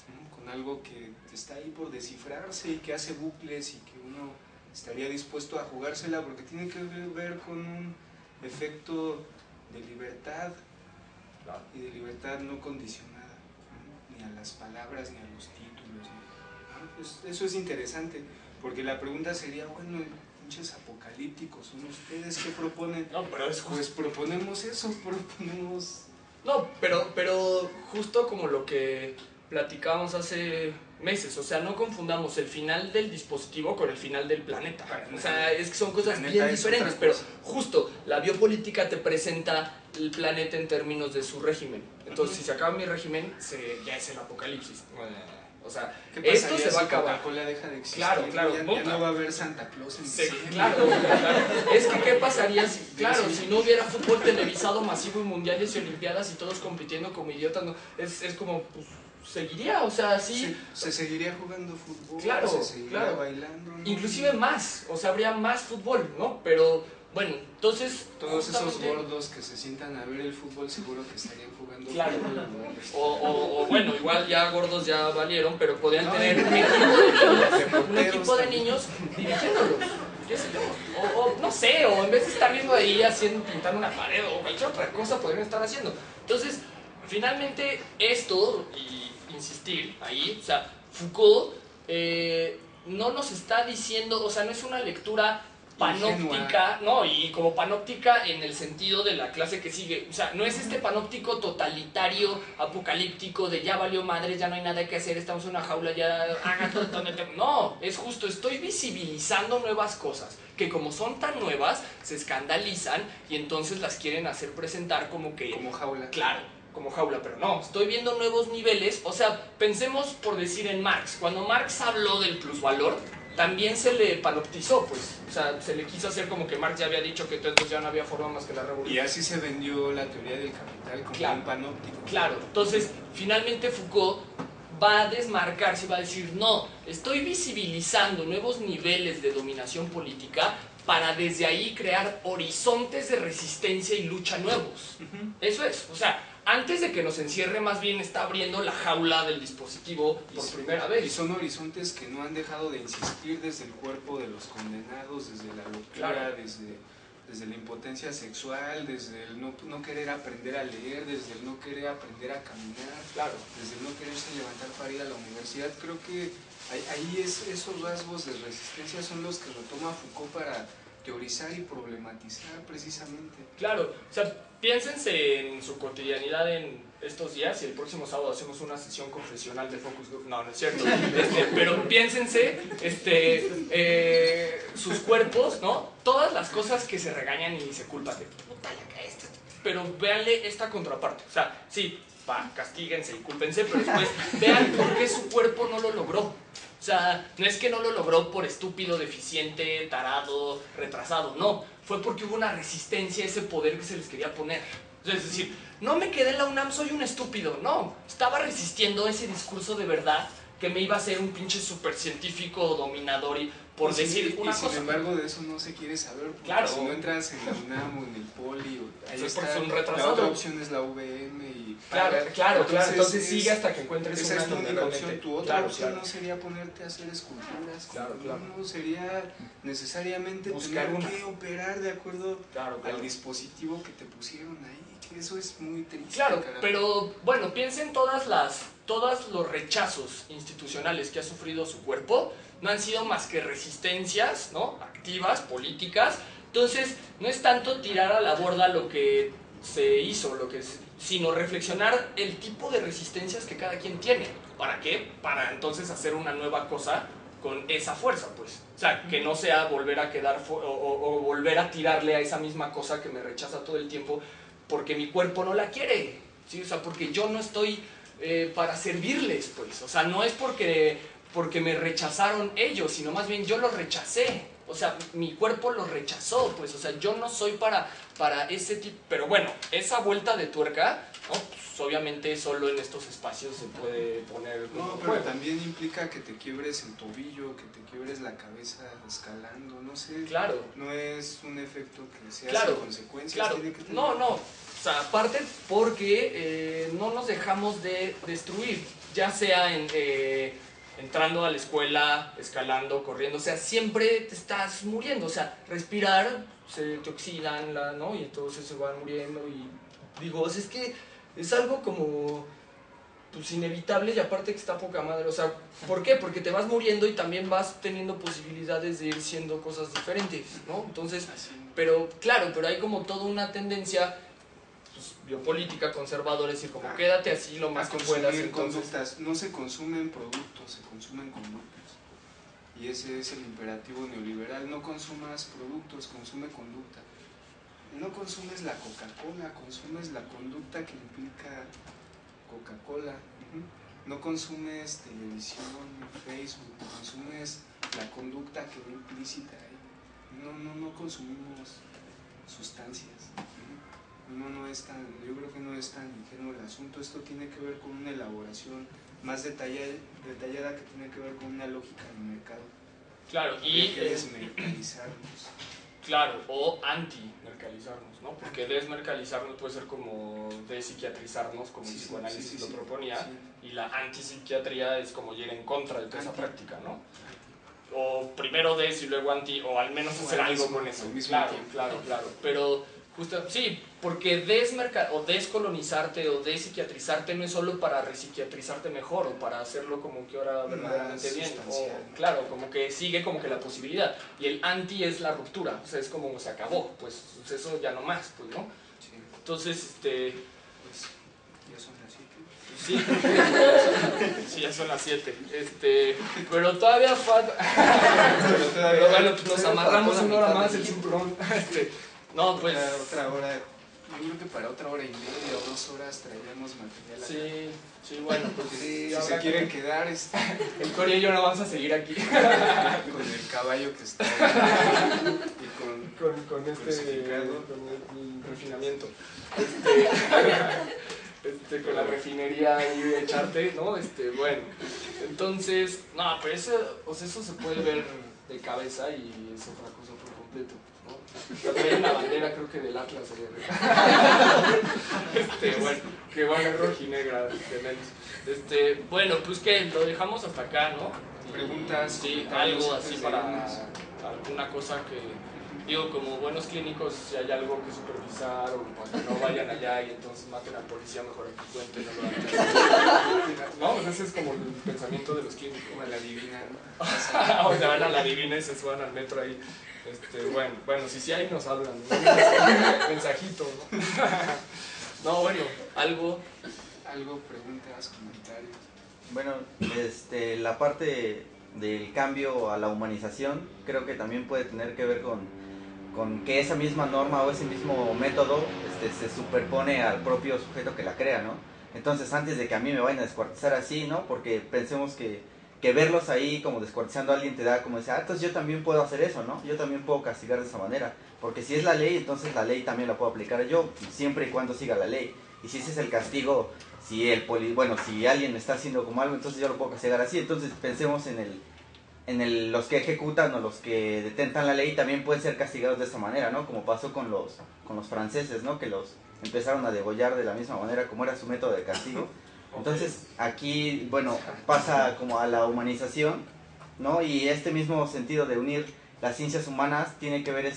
¿no? Con algo que está ahí por descifrarse y que hace bucles y que uno estaría dispuesto a jugársela porque tiene que ver con un efecto de libertad y de libertad no condicionada, ¿no? Ni a las palabras ni a los títulos, ¿no? Pues eso es interesante porque la pregunta sería, bueno, pinches apocalípticos, ¿son ustedes qué proponen? No, pero es justo. Pues proponemos eso, proponemos... No, pero justo como lo que platicábamos hace meses, o sea, no confundamos el final del dispositivo con el final del planeta. O sea, es que son cosas bien diferentes, pero justo la biopolítica te presenta el planeta en términos de su régimen. Entonces, si se acaba mi régimen, ya es el apocalipsis. O sea, esto se va a acabar. Coca-Cola deja de existir. Claro, ya no va a haber Santa Claus en diciembre. Claro. Es que ¿qué pasaría si, si no hubiera fútbol televisado masivo y mundiales y olimpiadas y todos compitiendo como idiotas? No, es como, pues, seguiría, o sea, sí. Se seguiría jugando fútbol, claro, se seguiría bailando, ¿no? Inclusive más, o sea, habría más fútbol, ¿no? Pero, bueno, entonces... Todos esos gordos que se sientan a ver el fútbol seguro que estarían jugando fútbol, ¿no? O bueno, igual ya gordos ya valieron, pero podrían tener un equipo de niños dirigiéndolos. O no sé, o en vez de estar viendo ahí pintando una pared o cualquier otra cosa podrían estar haciendo. Entonces, finalmente esto, y insistir ahí, o sea, Foucault no nos está diciendo, o sea, no es una lectura panóptica, no, y como panóptica en el sentido de la clase que sigue, o sea, no es este panóptico totalitario, apocalíptico, de ya valió madre, ya no hay nada que hacer, estamos en una jaula, ya haga todo, no, es justo, estoy visibilizando nuevas cosas, que como son tan nuevas, se escandalizan y entonces las quieren hacer presentar como que... Como jaula. Claro, como jaula, pero no, estoy viendo nuevos niveles, o sea, pensemos por decir en Marx, cuando Marx habló del plusvalor, también se le panoptizó, pues, o sea, se le quiso hacer como que Marx ya había dicho que entonces ya no había forma más que la revolución. Y así se vendió la teoría del capital como un panóptico. Claro, entonces, finalmente Foucault va a desmarcarse y va a decir, no, estoy visibilizando nuevos niveles de dominación política para desde ahí crear horizontes de resistencia y lucha nuevos. Eso es, o sea, antes de que nos encierre, más bien está abriendo la jaula del dispositivo por primera vez. Y son horizontes que no han dejado de insistir desde el cuerpo de los condenados, desde la locura, desde la impotencia sexual, desde el no querer aprender a leer, desde el no querer aprender a caminar, desde el no quererse levantar para ir a la universidad. Creo que ahí esos rasgos de resistencia son los que retoma Foucault para teorizar y problematizar precisamente. Claro, o sea, piénsense en su cotidianidad en estos días y el próximo sábado hacemos una sesión confesional de Focus Group. No, no es cierto. Pero piénsense sus cuerpos, ¿no? Todas las cosas que se regañan y se culpan de puta la caíste. Pero véanle esta contraparte. O sea, sí, castíguense y cúlpense, pero después vean por qué su cuerpo no lo logró. O sea, no es que no lo logró por estúpido, deficiente, tarado, retrasado, no. Fue porque hubo una resistencia a ese poder que se les quería poner. O sea, es decir, no me quedé en la UNAM, soy un estúpido, no. Estaba resistiendo ese discurso de verdad que me iba a hacer un pinche supercientífico dominador y por decir una cosa. Sin embargo, de eso no se quiere saber. Claro. Si no entras en la UNAM o en el Poli, ahí está, un retrasado. La otra opción es la UVM y... Claro, entonces sigue hasta que encuentres esa una es tu única opción. Tu otra opción claro. no sería ponerte a hacer esculturas, claro. No sería necesariamente buscar tener que operar de acuerdo claro. al dispositivo que te pusieron ahí, que eso es muy triste. Claro, pero bueno, piensen todos los rechazos institucionales que ha sufrido su cuerpo, no han sido más que resistencias, ¿no? Activas, políticas. Entonces, no es tanto tirar a la borda lo que se hizo, sino reflexionar el tipo de resistencias que cada quien tiene. ¿Para qué? Para entonces hacer una nueva cosa con esa fuerza, pues. O sea, que no sea volver a quedar o volver a tirarle a esa misma cosa que me rechaza todo el tiempo porque mi cuerpo no la quiere, ¿sí? O sea, porque yo no estoy para servirles, pues. O sea, no es porque me rechazaron ellos, sino más bien yo los rechacé. O sea, mi cuerpo los rechazó, pues. O sea, yo no soy para ese tipo. Pero bueno, esa vuelta de tuerca, ¿no? Pues obviamente solo en estos espacios se puede poner. No, pero también implica que te quiebres el tobillo, que te quiebres la cabeza escalando, no sé. Claro. No es un efecto que sea claro, sin consecuencias. Claro. Tiene que tener... No. O sea, aparte porque no nos dejamos de destruir, ya sea entrando a la escuela, escalando, corriendo, o sea, siempre te estás muriendo, o sea, respirar, se te oxidan, ¿no? Y entonces se van muriendo y digo, o sea, es que es algo como pues inevitable y aparte que está poca madre, o sea, ¿por qué? Porque te vas muriendo y también vas teniendo posibilidades de ir siendo cosas diferentes, ¿no? Entonces, pero claro, pero hay como toda una tendencia pues, biopolítica conservadora, es decir, como quédate así lo más que puedas. Entonces, conductas. No se consumen productos, se consumen conductas. Y ese es el imperativo neoliberal. No consumas productos, consume conducta. No consumes la Coca-Cola, consumes la conducta que implica Coca-Cola. No consumes televisión, Facebook, consumes la conducta que va implícita ahí. No consumimos sustancias. No es tan, yo creo que no es tan ingenuo el asunto. Esto tiene que ver con una elaboración más detallada que tiene que ver con una lógica de mercado. Claro, y que desmercalizarnos. Claro, o anti-mercalizarnos, ¿no? Porque desmercalizarnos puede ser como despsiquiatrizarnos, como el psicoanálisis lo proponía, y la antipsiquiatría es como ir en contra de toda esa práctica, ¿no? O primero des y luego anti, o al menos hacer algo con eso. Claro. Pero justo, sí, porque descolonizarte o despsiquiatrizarte no es solo para repsiquiatrizarte mejor o para hacerlo como que ahora verdaderamente bien. O, claro, como que sigue como que la posibilidad. Y el anti es la ruptura, o sea, es como se acabó, pues eso ya no más, pues, ¿no? Sí. Entonces, pues, ya son las 7. Sí, ya son las 7. Pero todavía falta. Pero bueno, pues nos amarramos una hora más el cinturón. No, pues. Para otra hora, yo creo que para otra hora y media o 2 horas traeremos material. Sí, bueno, pues si se quieren quedar. El Cory y yo no vamos a seguir aquí. Con el caballo que está ahí, y con el refinamiento. Con la refinería y echarte, ¿no? Bueno, entonces, no, pero eso se puede ver de cabeza y es otra cosa por completo, ¿no? Trae una bandera, creo que del Atlas, bueno, que va a rojinegra de menos. Bueno, pues que lo dejamos hasta acá, ¿no? Preguntas, sí, algo así para alguna cosa que. Digo, como buenos clínicos, si hay algo que supervisar o para que no vayan allá y entonces maten al policía, mejor aquí cuenten, no lo hagan. No, pues ese es como el pensamiento de los clínicos. Como a la divina, ¿no? O sea, van a la divina y se suban al metro ahí. Bueno, si sí hay nos hablan, ¿no? Mensajito, ¿no? No, bueno, algo, preguntas, comentarios. Bueno, la parte del cambio a la humanización creo que también puede tener que ver con que esa misma norma o ese mismo método se superpone al propio sujeto que la crea, ¿no? Entonces, antes de que a mí me vayan a descuartizar así, ¿no? Porque pensemos que verlos ahí como descuartizando a alguien te da como decir, entonces yo también puedo hacer eso, ¿no? Yo también puedo castigar de esa manera. Porque si es la ley, entonces la ley también la puedo aplicar yo, siempre y cuando siga la ley. Y si ese es el castigo, si alguien me está haciendo como algo, entonces yo lo puedo castigar así. Entonces pensemos en los que ejecutan o los que detentan la ley también pueden ser castigados de esa manera, ¿no? Como pasó con los franceses, ¿no? Que los empezaron a degollar de la misma manera como era su método de castigo. Entonces aquí, bueno, pasa como a la humanización, ¿no? Y este mismo sentido de unir las ciencias humanas tiene que ver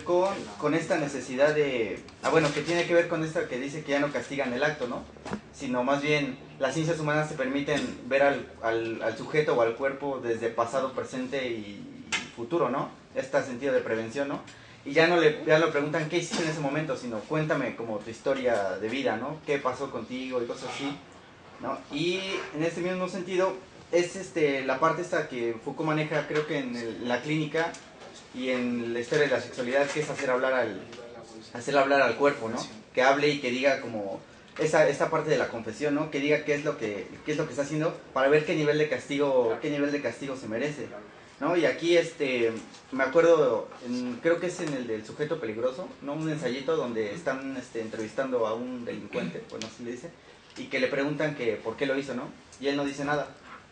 con esta necesidad de... que tiene que ver con esta que dice que ya no castigan el acto, ¿no? Sino más bien las ciencias humanas te permiten ver al sujeto o al cuerpo desde pasado, presente y futuro, ¿no? Este sentido de prevención, ¿no? Y ya no le preguntan qué hiciste en ese momento, sino cuéntame como tu historia de vida, ¿no? ¿Qué pasó contigo y cosas así, ¿no? Y en este mismo sentido, es la parte esta que Foucault maneja, creo que en la clínica y en la historia de la sexualidad, que es hacer hablar al cuerpo, ¿no? Que hable y que diga como esta parte de la confesión, ¿no? Que diga qué es lo que está haciendo para ver qué nivel de castigo se merece, ¿no? Y aquí me acuerdo, creo que es en el del sujeto peligroso, ¿no? Un ensayito donde están entrevistando a un delincuente, bueno, así le dice, y que le preguntan que por qué lo hizo, ¿no? Y él no dice nada,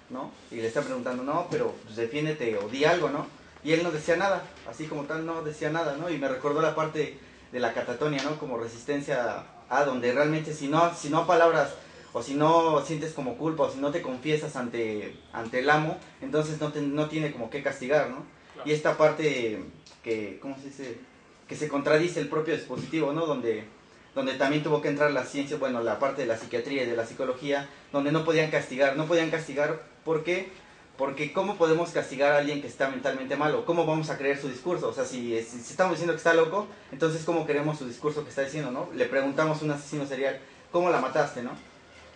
¿no? Y le están preguntando, no, pero pues, defiéndete o di algo, ¿no? Y él no decía nada, así como tal no decía nada, ¿no? Y me recordó la parte de la catatonia, ¿no? Como resistencia a donde realmente si no palabras o si no sientes como culpa o si no te confiesas ante el amo, entonces no tiene como que castigar, ¿no? Claro. Y esta parte que, ¿cómo se dice? Que se contradice el propio dispositivo, ¿no? Donde también tuvo que entrar la ciencia, bueno, la parte de la psiquiatría y de la psicología, donde no podían castigar, ¿por qué? Porque ¿cómo podemos castigar a alguien que está mentalmente malo? ¿Cómo vamos a creer su discurso? O sea, si estamos diciendo que está loco, entonces ¿cómo creemos su discurso que está diciendo, no? Le preguntamos a un asesino serial, ¿cómo la mataste, no?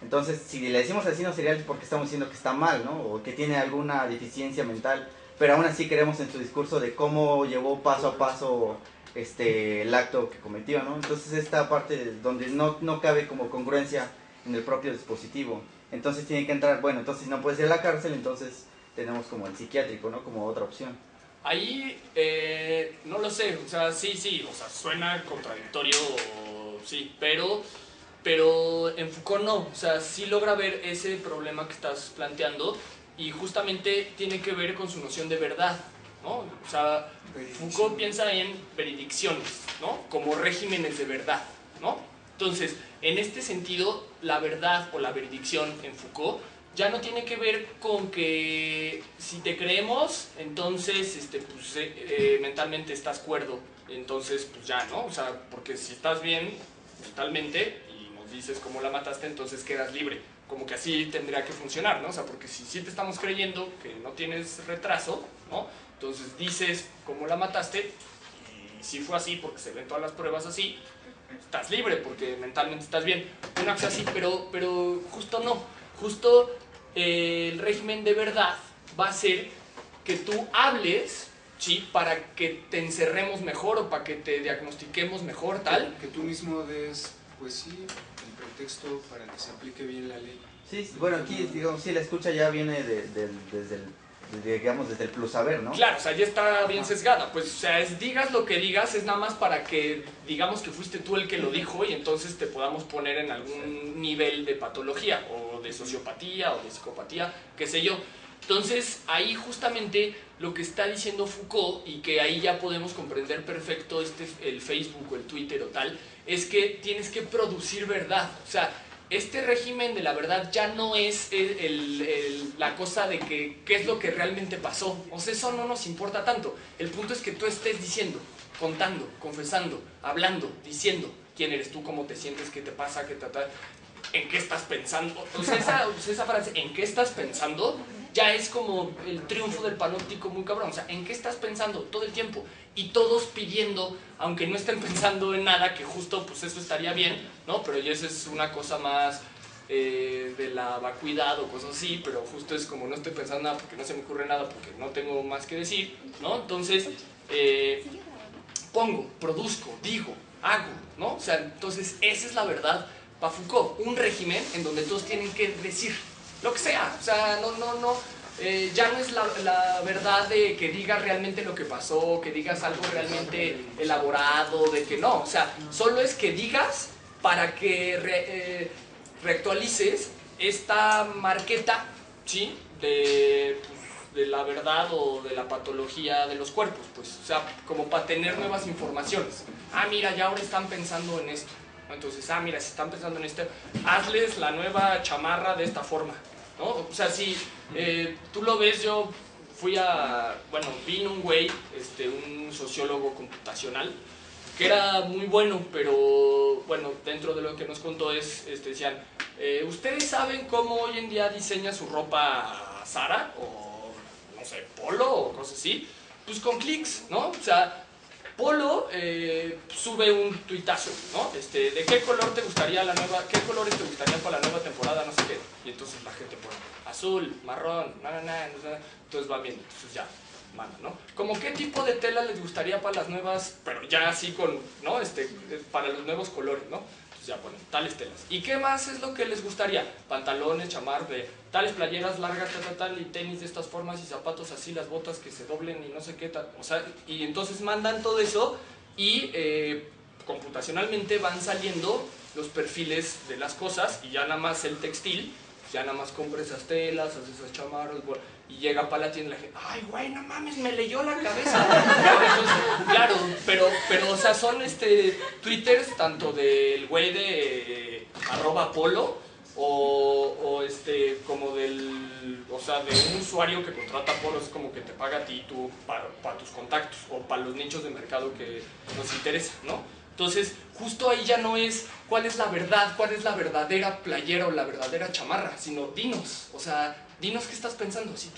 Entonces, si le decimos asesino serial es porque estamos diciendo que está mal, ¿no? O que tiene alguna deficiencia mental, pero aún así creemos en su discurso de cómo llevó paso a paso el acto que cometió, ¿no? Entonces esta parte donde no cabe como congruencia en el propio dispositivo. Entonces tiene que entrar, bueno, entonces si no puede ser la cárcel, entonces tenemos como el psiquiátrico, ¿no? Como otra opción. Ahí, no lo sé, o sea, sí, o sea, suena contradictorio, sí, pero en Foucault no, o sea, sí logra ver ese problema que estás planteando y justamente tiene que ver con su noción de verdad, ¿no? O sea, Foucault piensa en veredicciones, ¿no? Como regímenes de verdad, ¿no? Entonces, en este sentido, la verdad o la veredicción en Foucault ya no tiene que ver con que si te creemos, entonces pues, mentalmente estás cuerdo, entonces pues ya, ¿no? O sea, porque si estás bien mentalmente y nos dices cómo la mataste, entonces quedas libre. Como que así tendría que funcionar, ¿no? O sea, porque si sí te estamos creyendo que no tienes retraso, ¿no? Entonces dices cómo la mataste y si fue así porque se ven todas las pruebas así, estás libre porque mentalmente estás bien. Una cosa así, pero justo no. Justo el régimen de verdad va a ser que tú hables, ¿sí? Para que te encerremos mejor o para que te diagnostiquemos mejor, tal. Que tú mismo des, pues sí, el pretexto para que se aplique bien la ley. Sí, bueno, aquí digamos, sí, la escucha ya viene desde el plus saber, ¿no? Claro, o sea, ya está bien sesgada. Pues, o sea, digas lo que digas, es nada más para que digamos que fuiste tú el que lo dijo y entonces te podamos poner en algún nivel de patología o de sociopatía o de psicopatía, qué sé yo. Entonces, ahí justamente lo que está diciendo Foucault, y que ahí ya podemos comprender perfecto el Facebook o el Twitter o tal, es que tienes que producir verdad. O sea, este régimen de la verdad ya no es la cosa de qué es lo que realmente pasó. O sea, eso no nos importa tanto. El punto es que tú estés diciendo, contando, confesando, hablando, diciendo quién eres tú, cómo te sientes, qué te pasa, en qué estás pensando. O sea, esa frase, ¿en qué estás pensando? Ya es como el triunfo del panóptico muy cabrón. O sea, ¿en qué estás pensando todo el tiempo? Y todos pidiendo, aunque no estén pensando en nada, que justo pues eso estaría bien, ¿no? Pero ya esa es una cosa más de la vacuidad o cosas así, pero justo es como no estoy pensando nada porque no se me ocurre nada, porque no tengo más que decir, ¿no? Entonces, pongo, produzco, digo, hago, ¿no? O sea, entonces esa es la verdad para Foucault, un régimen en donde todos tienen que decir lo que sea, o sea, ya no es la verdad de que digas realmente lo que pasó, que digas algo realmente elaborado, de que no, o sea, solo es que digas para que reactualices esta marqueta, ¿sí? De la verdad o de la patología de los cuerpos, pues, o sea, como para tener nuevas informaciones. Ah, mira, ya ahora están pensando en esto. Entonces, mira, si están pensando en esto, hazles la nueva chamarra de esta forma, ¿no? O sea, si tú lo ves, yo vino un güey, un sociólogo computacional, que era muy bueno, pero bueno, dentro de lo que nos contó decían, ¿ustedes saben cómo hoy en día diseña su ropa Zara? O, no sé, Polo o cosas así. Pues con clics, ¿no? O sea, Polo sube un tuitazo, ¿no? ¿De qué color te gustaría qué colores te gustarían para la nueva temporada? No sé qué. Y entonces la gente pone azul, marrón, entonces van viendo, entonces ya, manda, ¿no? Como qué tipo de tela les gustaría para las nuevas, pero ya así con, ¿no? Para los nuevos colores, ¿no? Entonces ya ponen tales telas. ¿Y qué más es lo que les gustaría? Pantalones, chamar, de tales playeras largas, tal, y tenis de estas formas, y zapatos así, las botas que se doblen y no sé qué tal. O sea, y entonces mandan todo eso y computacionalmente van saliendo los perfiles de las cosas y ya nada más el textil, ya nada más compra esas telas, hace esas chamarras, y llega para la tienda y la gente, ay, güey, no mames, me leyó la cabeza. Entonces, claro, pero, o sea, son twitters tanto del güey de @polo o como o sea, de un usuario que contrata Polo, es como que te paga a ti tú para tus contactos o para los nichos de mercado que nos interesa, ¿no? Entonces, justo ahí ya no es cuál es la verdad, cuál es la verdadera playera o la verdadera chamarra, sino dinos, o sea, dinos qué estás pensando, sí,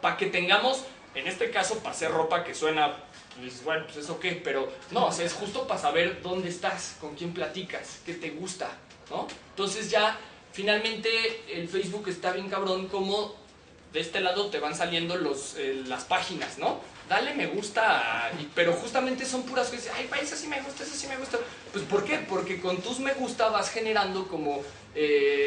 para que tengamos, en este caso, para hacer ropa que suena, pues bueno, pues eso qué, pero no, o sea, es justo para saber dónde estás, con quién platicas, qué te gusta, ¿no? Entonces ya, finalmente, el Facebook está bien cabrón como de este lado te van saliendo las páginas, ¿no? Dale me gusta, pero justamente son puras cosas, ay, eso sí me gusta, eso sí me gusta. Pues ¿por qué? Porque con tus me gusta vas generando como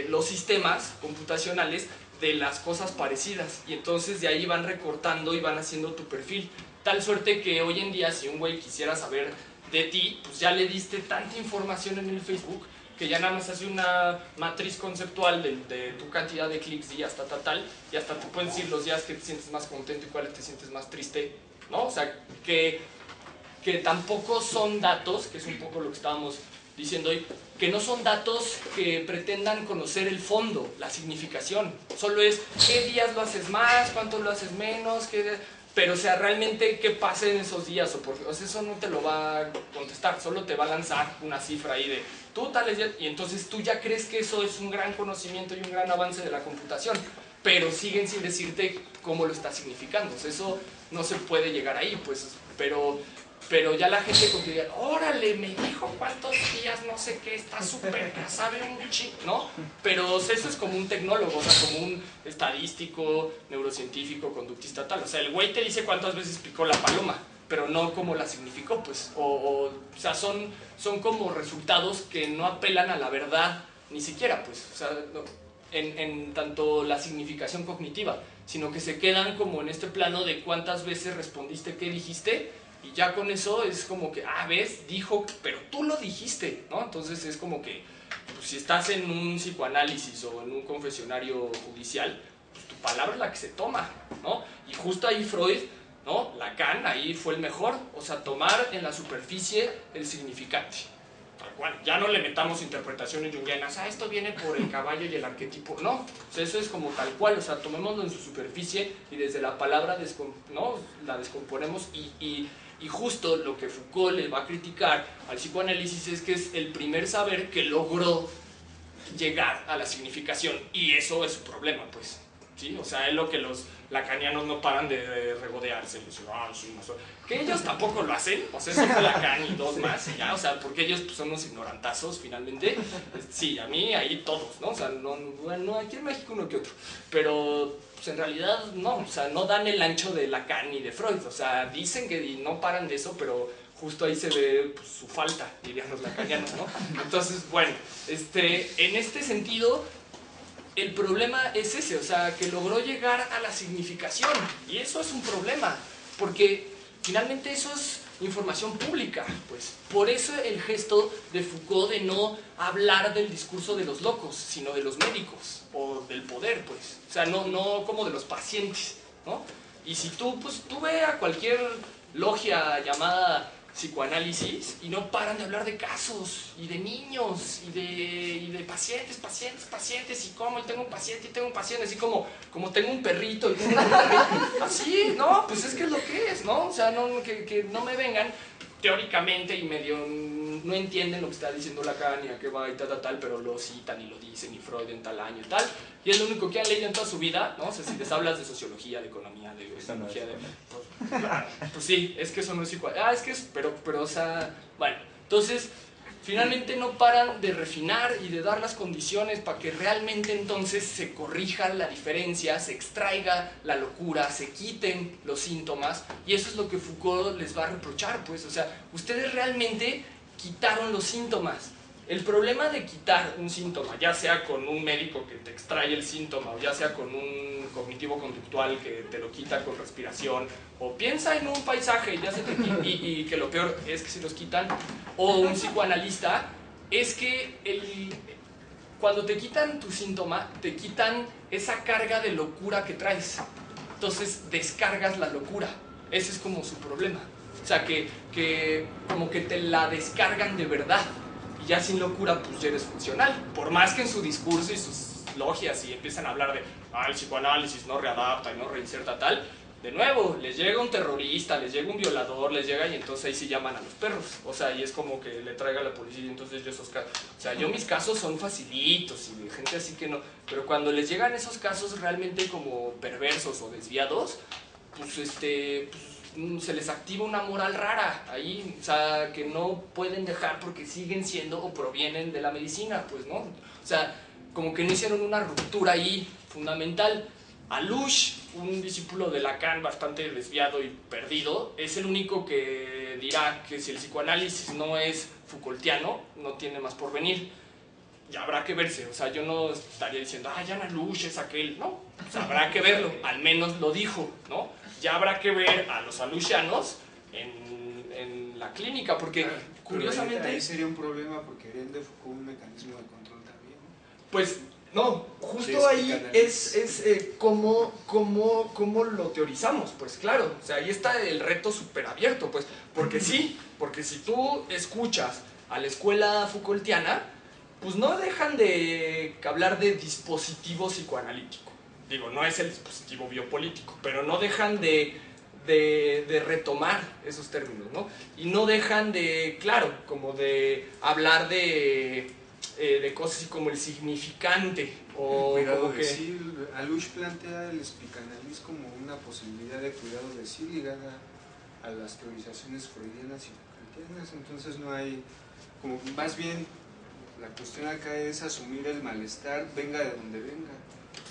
los sistemas computacionales de las cosas parecidas y entonces de ahí van recortando y van haciendo tu perfil. Tal suerte que hoy en día si un güey quisiera saber de ti, pues ya le diste tanta información en el Facebook que ya nada más hace una matriz conceptual de tu cantidad de clics y hasta tal, y hasta te pueden decir los días que te sientes más contento y cuáles te sientes más triste, ¿no? O sea, que tampoco son datos, que es un poco lo que estábamos diciendo hoy, que no son datos que pretendan conocer el fondo, la significación. Solo es qué días lo haces más, cuánto lo haces menos, pero o sea, realmente qué pasa en esos días, o sea, eso no te lo va a contestar, solo te va a lanzar una cifra ahí de tú tales días, y entonces tú ya crees que eso es un gran conocimiento y un gran avance de la computación, pero siguen sin decirte cómo lo está significando. O sea, eso no se puede llegar ahí, pues, pero ya la gente como que diga, órale, me dijo cuántos días, no sé qué, está súper, sabe un chip, ¿no? Pero o sea, eso es como un tecnólogo, o sea, como un estadístico, neurocientífico, conductista, tal. O sea, el güey te dice cuántas veces picó la paloma, pero no cómo la significó, pues. O sea, son como resultados que no apelan a la verdad, ni siquiera, pues. O sea, no, en tanto la significación cognitiva, sino que se quedan como en este plano de cuántas veces respondiste qué dijiste. Y ya con eso es como que, ves, dijo, pero tú lo dijiste, ¿no? Entonces es como que, pues, si estás en un psicoanálisis o en un confesionario judicial, pues tu palabra es la que se toma, ¿no? Y justo ahí Freud, ¿no? Lacan, ahí fue el mejor, o sea, tomar en la superficie el significante. Tal cual, ya no le metamos interpretaciones junguianas, esto viene por el caballo y el arquetipo, no, o sea, eso es como tal cual, o sea, tomémoslo en su superficie y desde la palabra ¿no? La descomponemos y justo lo que Foucault le va a criticar al psicoanálisis es que es el primer saber que logró llegar a la significación y eso es su problema, pues, ¿sí? O sea, es lo que los lacanianos no paran de regodearse, que ellos tampoco lo hacen, o sea, es un Lacan y dos más, y ya, o sea, porque ellos pues, son unos ignorantazos finalmente, sí, a mí ahí todos, ¿no? O sea, no, aquí en México uno que otro, pero pues, en realidad no, o sea, no dan el ancho de Lacan ni de Freud, o sea, dicen que no paran de eso, pero justo ahí se ve pues, su falta, dirían los lacanianos, ¿no? Entonces, bueno, en este sentido, el problema es ese, o sea, que logró llegar a la significación, y eso es un problema, porque finalmente eso es información pública, pues. Por eso el gesto de Foucault de no hablar del discurso de los locos, sino de los médicos, o del poder, pues. O sea, no como de los pacientes, ¿no? Y si tú ve a cualquier logia llamada psicoanálisis y no paran de hablar de casos y de niños y de pacientes y cómo, y tengo un paciente, así como tengo un perrito y tengo un perrito, así, no, pues es que es lo que es, ¿no? O sea, que no me vengan teóricamente y medio no entienden lo que está diciendo Lacan y a qué va y tal, pero lo citan y lo dicen y Freud en tal año y tal, y es lo único que han leído en toda su vida, ¿no? O sea, si les hablas de sociología, de economía, de psicología, pues sí, es que eso no es igual, es que es, pero, o sea, bueno, entonces, finalmente no paran de refinar y de dar las condiciones para que realmente entonces se corrija la diferencia, se extraiga la locura, se quiten los síntomas, y eso es lo que Foucault les va a reprochar, pues, o sea, ustedes realmente quitaron los síntomas. El problema de quitar un síntoma, ya sea con un médico que te extrae el síntoma, o ya sea con un cognitivo conductual que te lo quita con respiración, o piensa en un paisaje ya se te y que lo peor es que se los quitan, o un psicoanalista, es que cuando te quitan tu síntoma, te quitan esa carga de locura que traes. Entonces descargas la locura. Ese es como su problema. O sea, que como que te la descargan de verdad. Y ya sin locura, pues ya eres funcional. Por más que en su discurso y sus logias y empiezan a hablar de el psicoanálisis no readapta y no reinserta tal, de nuevo, les llega un terrorista, les llega un violador, les llega y entonces ahí sí llaman a los perros. O sea, y es como que le traiga a la policía y entonces yo esos casos... O sea, yo mis casos son facilitos y de gente así que no... Pero cuando les llegan esos casos realmente como perversos o desviados, pues se les activa una moral rara ahí, o sea, que no pueden dejar porque siguen siendo o provienen de la medicina, pues, ¿no? O sea, como que no hicieron una ruptura ahí fundamental. Alouche, un discípulo de Lacan bastante desviado y perdido, es el único que dirá que si el psicoanálisis no es Foucaultiano, no tiene más por venir. Ya habrá que verse, o sea, yo no estaría diciendo, ya Alouche es aquel, no, o sea, habrá que verlo, al menos lo dijo, ¿no? Ya habrá que ver a los alouchianos en la clínica, porque curiosamente... Ahí sería un problema porque harían de Foucault un mecanismo de control también, ¿no? Pues no, justo ahí es cómo lo teorizamos, pues claro, o sea, ahí está el reto súper abierto, pues, porque sí, porque si tú escuchas a la escuela Foucaultiana, pues no dejan de hablar de dispositivo psicoanalítico. Digo, no es el dispositivo biopolítico, pero no dejan de retomar esos términos, ¿no? Y no dejan de, claro, como de hablar de cosas así como el significante. O cuidado como de que... sí, Alouche plantea el psicoanálisis como una posibilidad de cuidado de sí ligada a las teorizaciones freudianas y foucaultianas, entonces no hay, como más bien, la cuestión acá es asumir el malestar, venga de donde venga.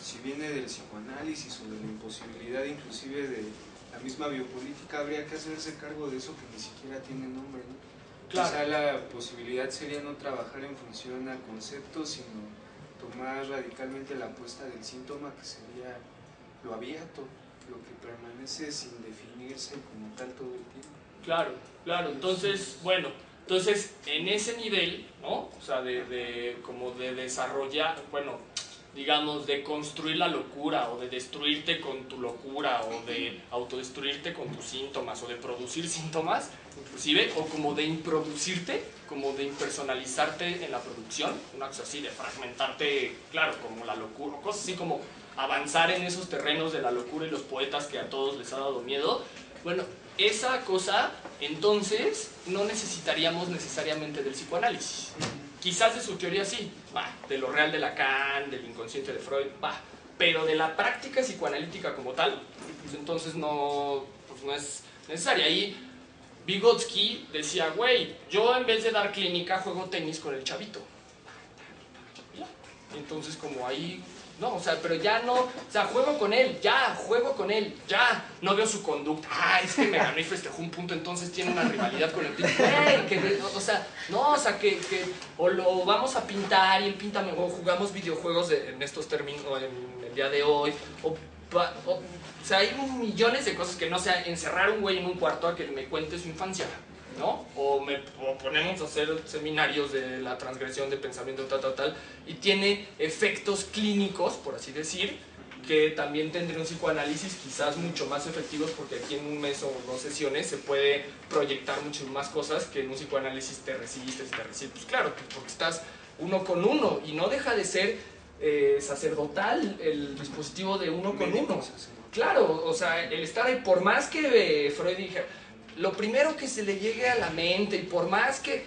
Si viene del psicoanálisis o de la imposibilidad inclusive de la misma biopolítica, habría que hacerse cargo de eso que ni siquiera tiene nombre, ¿no? Claro. Quizá la posibilidad sería no trabajar en función a conceptos, sino tomar radicalmente la apuesta del síntoma, que sería lo abierto, lo que permanece sin definirse como tal todo el tiempo. Claro, entonces, bueno, entonces en ese nivel, ¿no? O sea, como de desarrollar, bueno, digamos, de construir la locura o de destruirte con tu locura o de autodestruirte con tus síntomas o de producir síntomas, inclusive, o como de improducirte, como de impersonalizarte en la producción, una cosa así, de fragmentarte, claro, como la locura, cosas así como avanzar en esos terrenos de la locura y los poetas que a todos les ha dado miedo. Bueno, esa cosa, entonces, no necesitaríamos necesariamente del psicoanálisis. Quizás de su teoría sí, de lo real de Lacan, del inconsciente de Freud, pero de la práctica psicoanalítica como tal, pues entonces no es necesaria. Ahí Vygotsky decía, güey, yo en vez de dar clínica juego tenis con el chavito. Y entonces como ahí, no, o sea, pero ya no, o sea, juego con él, ya, no veo su conducta, es que me ganó y festejó un punto, entonces tiene una rivalidad con el pintor, o sea, no, o sea, que o lo vamos a pintar y él pinta, o jugamos videojuegos en estos términos, en el día de hoy, o sea, hay millones de cosas que no sea encerrar un güey en un cuarto a que me cuente su infancia, ¿no? O ponemos a hacer seminarios de la transgresión de pensamiento tal, y tiene efectos clínicos, por así decir, que también tendría un psicoanálisis quizás mucho más efectivos, porque aquí en un mes o 2 sesiones se puede proyectar muchas más cosas que en un psicoanálisis te resistes, pues claro, porque estás uno con uno, y no deja de ser sacerdotal el dispositivo de uno con uno. Claro, o sea, el estar ahí, por más que Freud dijera, lo primero que se le llegue a la mente, y por más que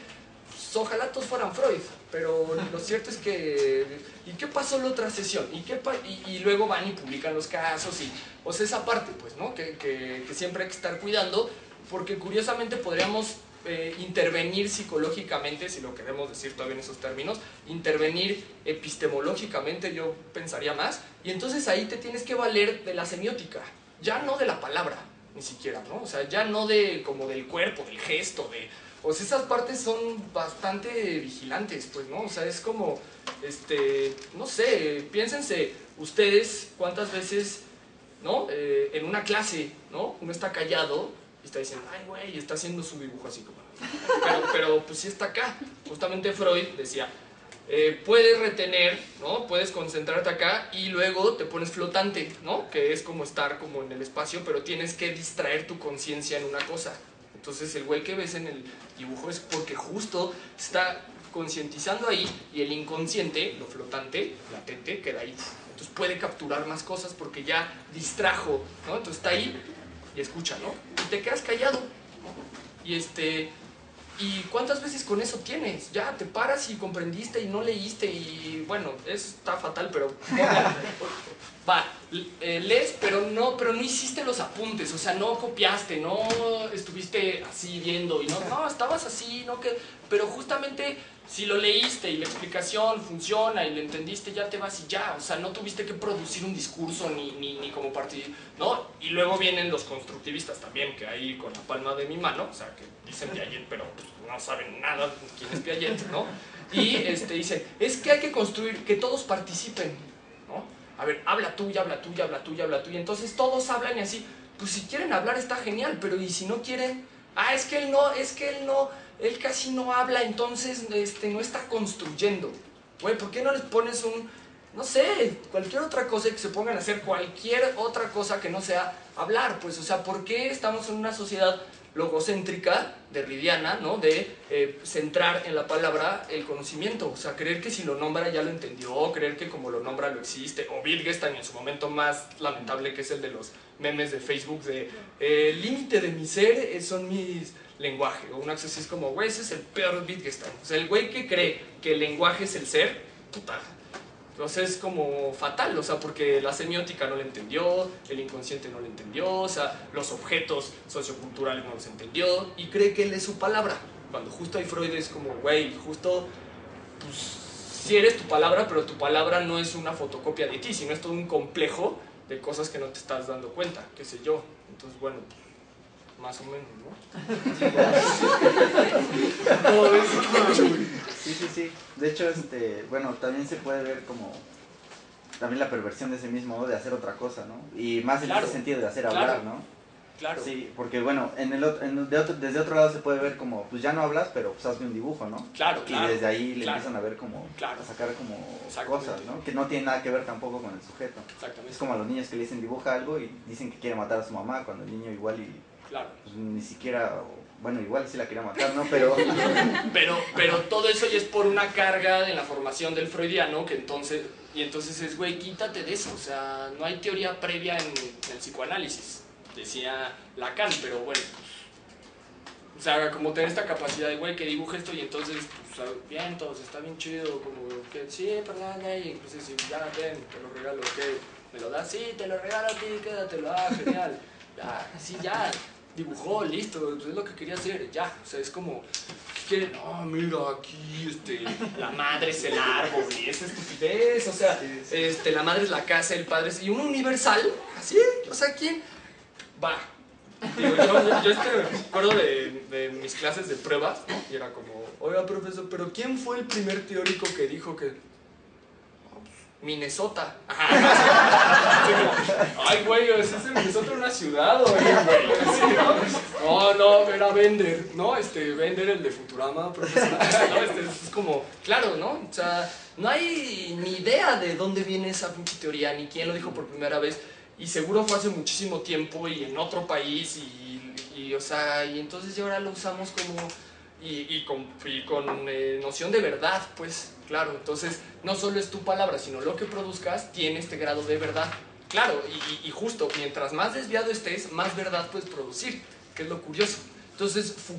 pues, ojalá todos fueran Freud, pero lo cierto es que ¿y qué pasó en la otra sesión? Y luego van y publican los casos, y o sea, esa parte pues, ¿no? Que siempre hay que estar cuidando, porque curiosamente podríamos intervenir psicológicamente, si lo queremos decir todavía en esos términos, intervenir epistemológicamente, yo pensaría más, y entonces ahí te tienes que valer de la semiótica, ya no de la palabra, ni siquiera, ¿no? O sea, ya no de como del cuerpo, del gesto, o sea, esas partes son bastante vigilantes, pues, ¿no? O sea, es como, no sé, piénsense ustedes cuántas veces, ¿no? En una clase, ¿no? Uno está callado y está diciendo, ay, güey, está haciendo su dibujo así como... Pero pues sí está acá. Justamente Freud decía, puedes retener, ¿no? Puedes concentrarte acá y luego te pones flotante, ¿no? Que es como estar como en el espacio, pero tienes que distraer tu conciencia en una cosa. Entonces el güey que ves en el dibujo es porque justo está concientizando ahí, y el inconsciente, lo flotante, latente, queda ahí. Entonces puede capturar más cosas porque ya distrajo, ¿no? Entonces está ahí y escucha, ¿no? Y te quedas callado, ¿no? ¿Y cuántas veces con eso tienes? Ya te paras y comprendiste y no leíste, y bueno, eso está fatal, pero va, lees, pero no hiciste los apuntes, o sea, no copiaste, no estuviste así viendo, y no, estabas así, no que, pero justamente si lo leíste y la explicación funciona y lo entendiste, ya te vas y ya, o sea, no tuviste que producir un discurso ni como partir, ¿no? Y luego vienen los constructivistas también, que ahí con la palma de mi mano, o sea, que dicen Piaget, pero pues, no saben nada quién es Piaget, ¿no? Y dicen, es que hay que construir, que todos participen, ¿no? A ver, habla tú, y habla tú, y habla tú, y habla tú, y entonces todos hablan y así, pues si quieren hablar está genial, pero ¿y si no quieren? Es que él no, él casi no habla, entonces no está construyendo. Güey, ¿por qué no les pones no sé, cualquier otra cosa, y que se pongan a hacer cualquier otra cosa que no sea hablar? Pues, o sea, ¿por qué estamos en una sociedad logocéntrica, derridiana, ¿no? De centrar en la palabra el conocimiento, o sea, creer que si lo nombra ya lo entendió, creer que como lo nombra lo existe, o Wittgenstein en su momento más lamentable, que es el de los memes de Facebook, de el límite de mi ser son mis lenguaje, o un acceso es como, güey, ese es el peor Wittgenstein, o sea, el güey que cree que el lenguaje es el ser, puta. Entonces es como fatal, o sea, porque la semiótica no lo entendió, el inconsciente no lo entendió, o sea, los objetos socioculturales no los entendió, y cree que él es su palabra, cuando justo ahí Freud es como, güey, justo, pues, sí eres tu palabra, pero tu palabra no es una fotocopia de ti, sino es todo un complejo de cosas que no te estás dando cuenta, qué sé yo. Entonces, bueno, más o menos, ¿no? Sí. De hecho, bueno, también se puede ver como también la perversión de ese mismo, ¿no? De hacer otra cosa, ¿no? Y más en ese sentido de hacer hablar, ¿no? Claro. Sí, porque bueno, desde otro lado se puede ver como, pues ya no hablas, pero pues hazme un dibujo, ¿no? Claro. Y desde ahí le empiezan a ver como, a sacar como cosas, ¿no? Que no tienen nada que ver tampoco con el sujeto. Exactamente. Es como a los niños que le dicen dibuja algo y dicen que quiere matar a su mamá, cuando el niño igual y... Claro. Pues ni siquiera... Bueno, igual sí la quería matar, ¿no? Pero... pero todo eso ya es por una carga en la formación del freudiano, que entonces es, güey, quítate de eso, o sea, no hay teoría previa en el psicoanálisis, decía Lacan, pero bueno, pues, o sea, como tener esta capacidad de, güey, que dibuje esto y entonces, pues, bien, entonces está bien chido, como que, sí, perdón, y entonces, sí, ya, ven, te lo regalo, ¿qué? ¿Me lo das? Sí, te lo regalo a ti, quédatelo, genial, ya, sí, ya. Dibujó, listo, es lo que quería hacer, ya, o sea, es como, que no, mira, aquí, la madre es el árbol, y esa estupidez, o sea, la madre es la casa, el padre es, y un universal, así, o sea, ¿quién? Va. Digo, yo me acuerdo de mis clases de pruebas, ¿no? Y era como, oiga, profesor, pero ¿quién fue el primer teórico que dijo que Minnesota? Ay, güey, ¿es Minnesota una ciudad o no, era Bender, ¿no? Bender, el de Futurama, profesor. No, es como, claro, ¿no? O sea, no hay ni idea de dónde viene esa pinche teoría, ni quién lo dijo por primera vez, y seguro fue hace muchísimo tiempo y en otro país, y o sea, y entonces ya ahora lo usamos como... Y con noción de verdad, pues, claro, entonces no solo es tu palabra, sino lo que produzcas tiene este grado de verdad, claro, y justo, mientras más desviado estés, más verdad puedes producir, que es lo curioso. Entonces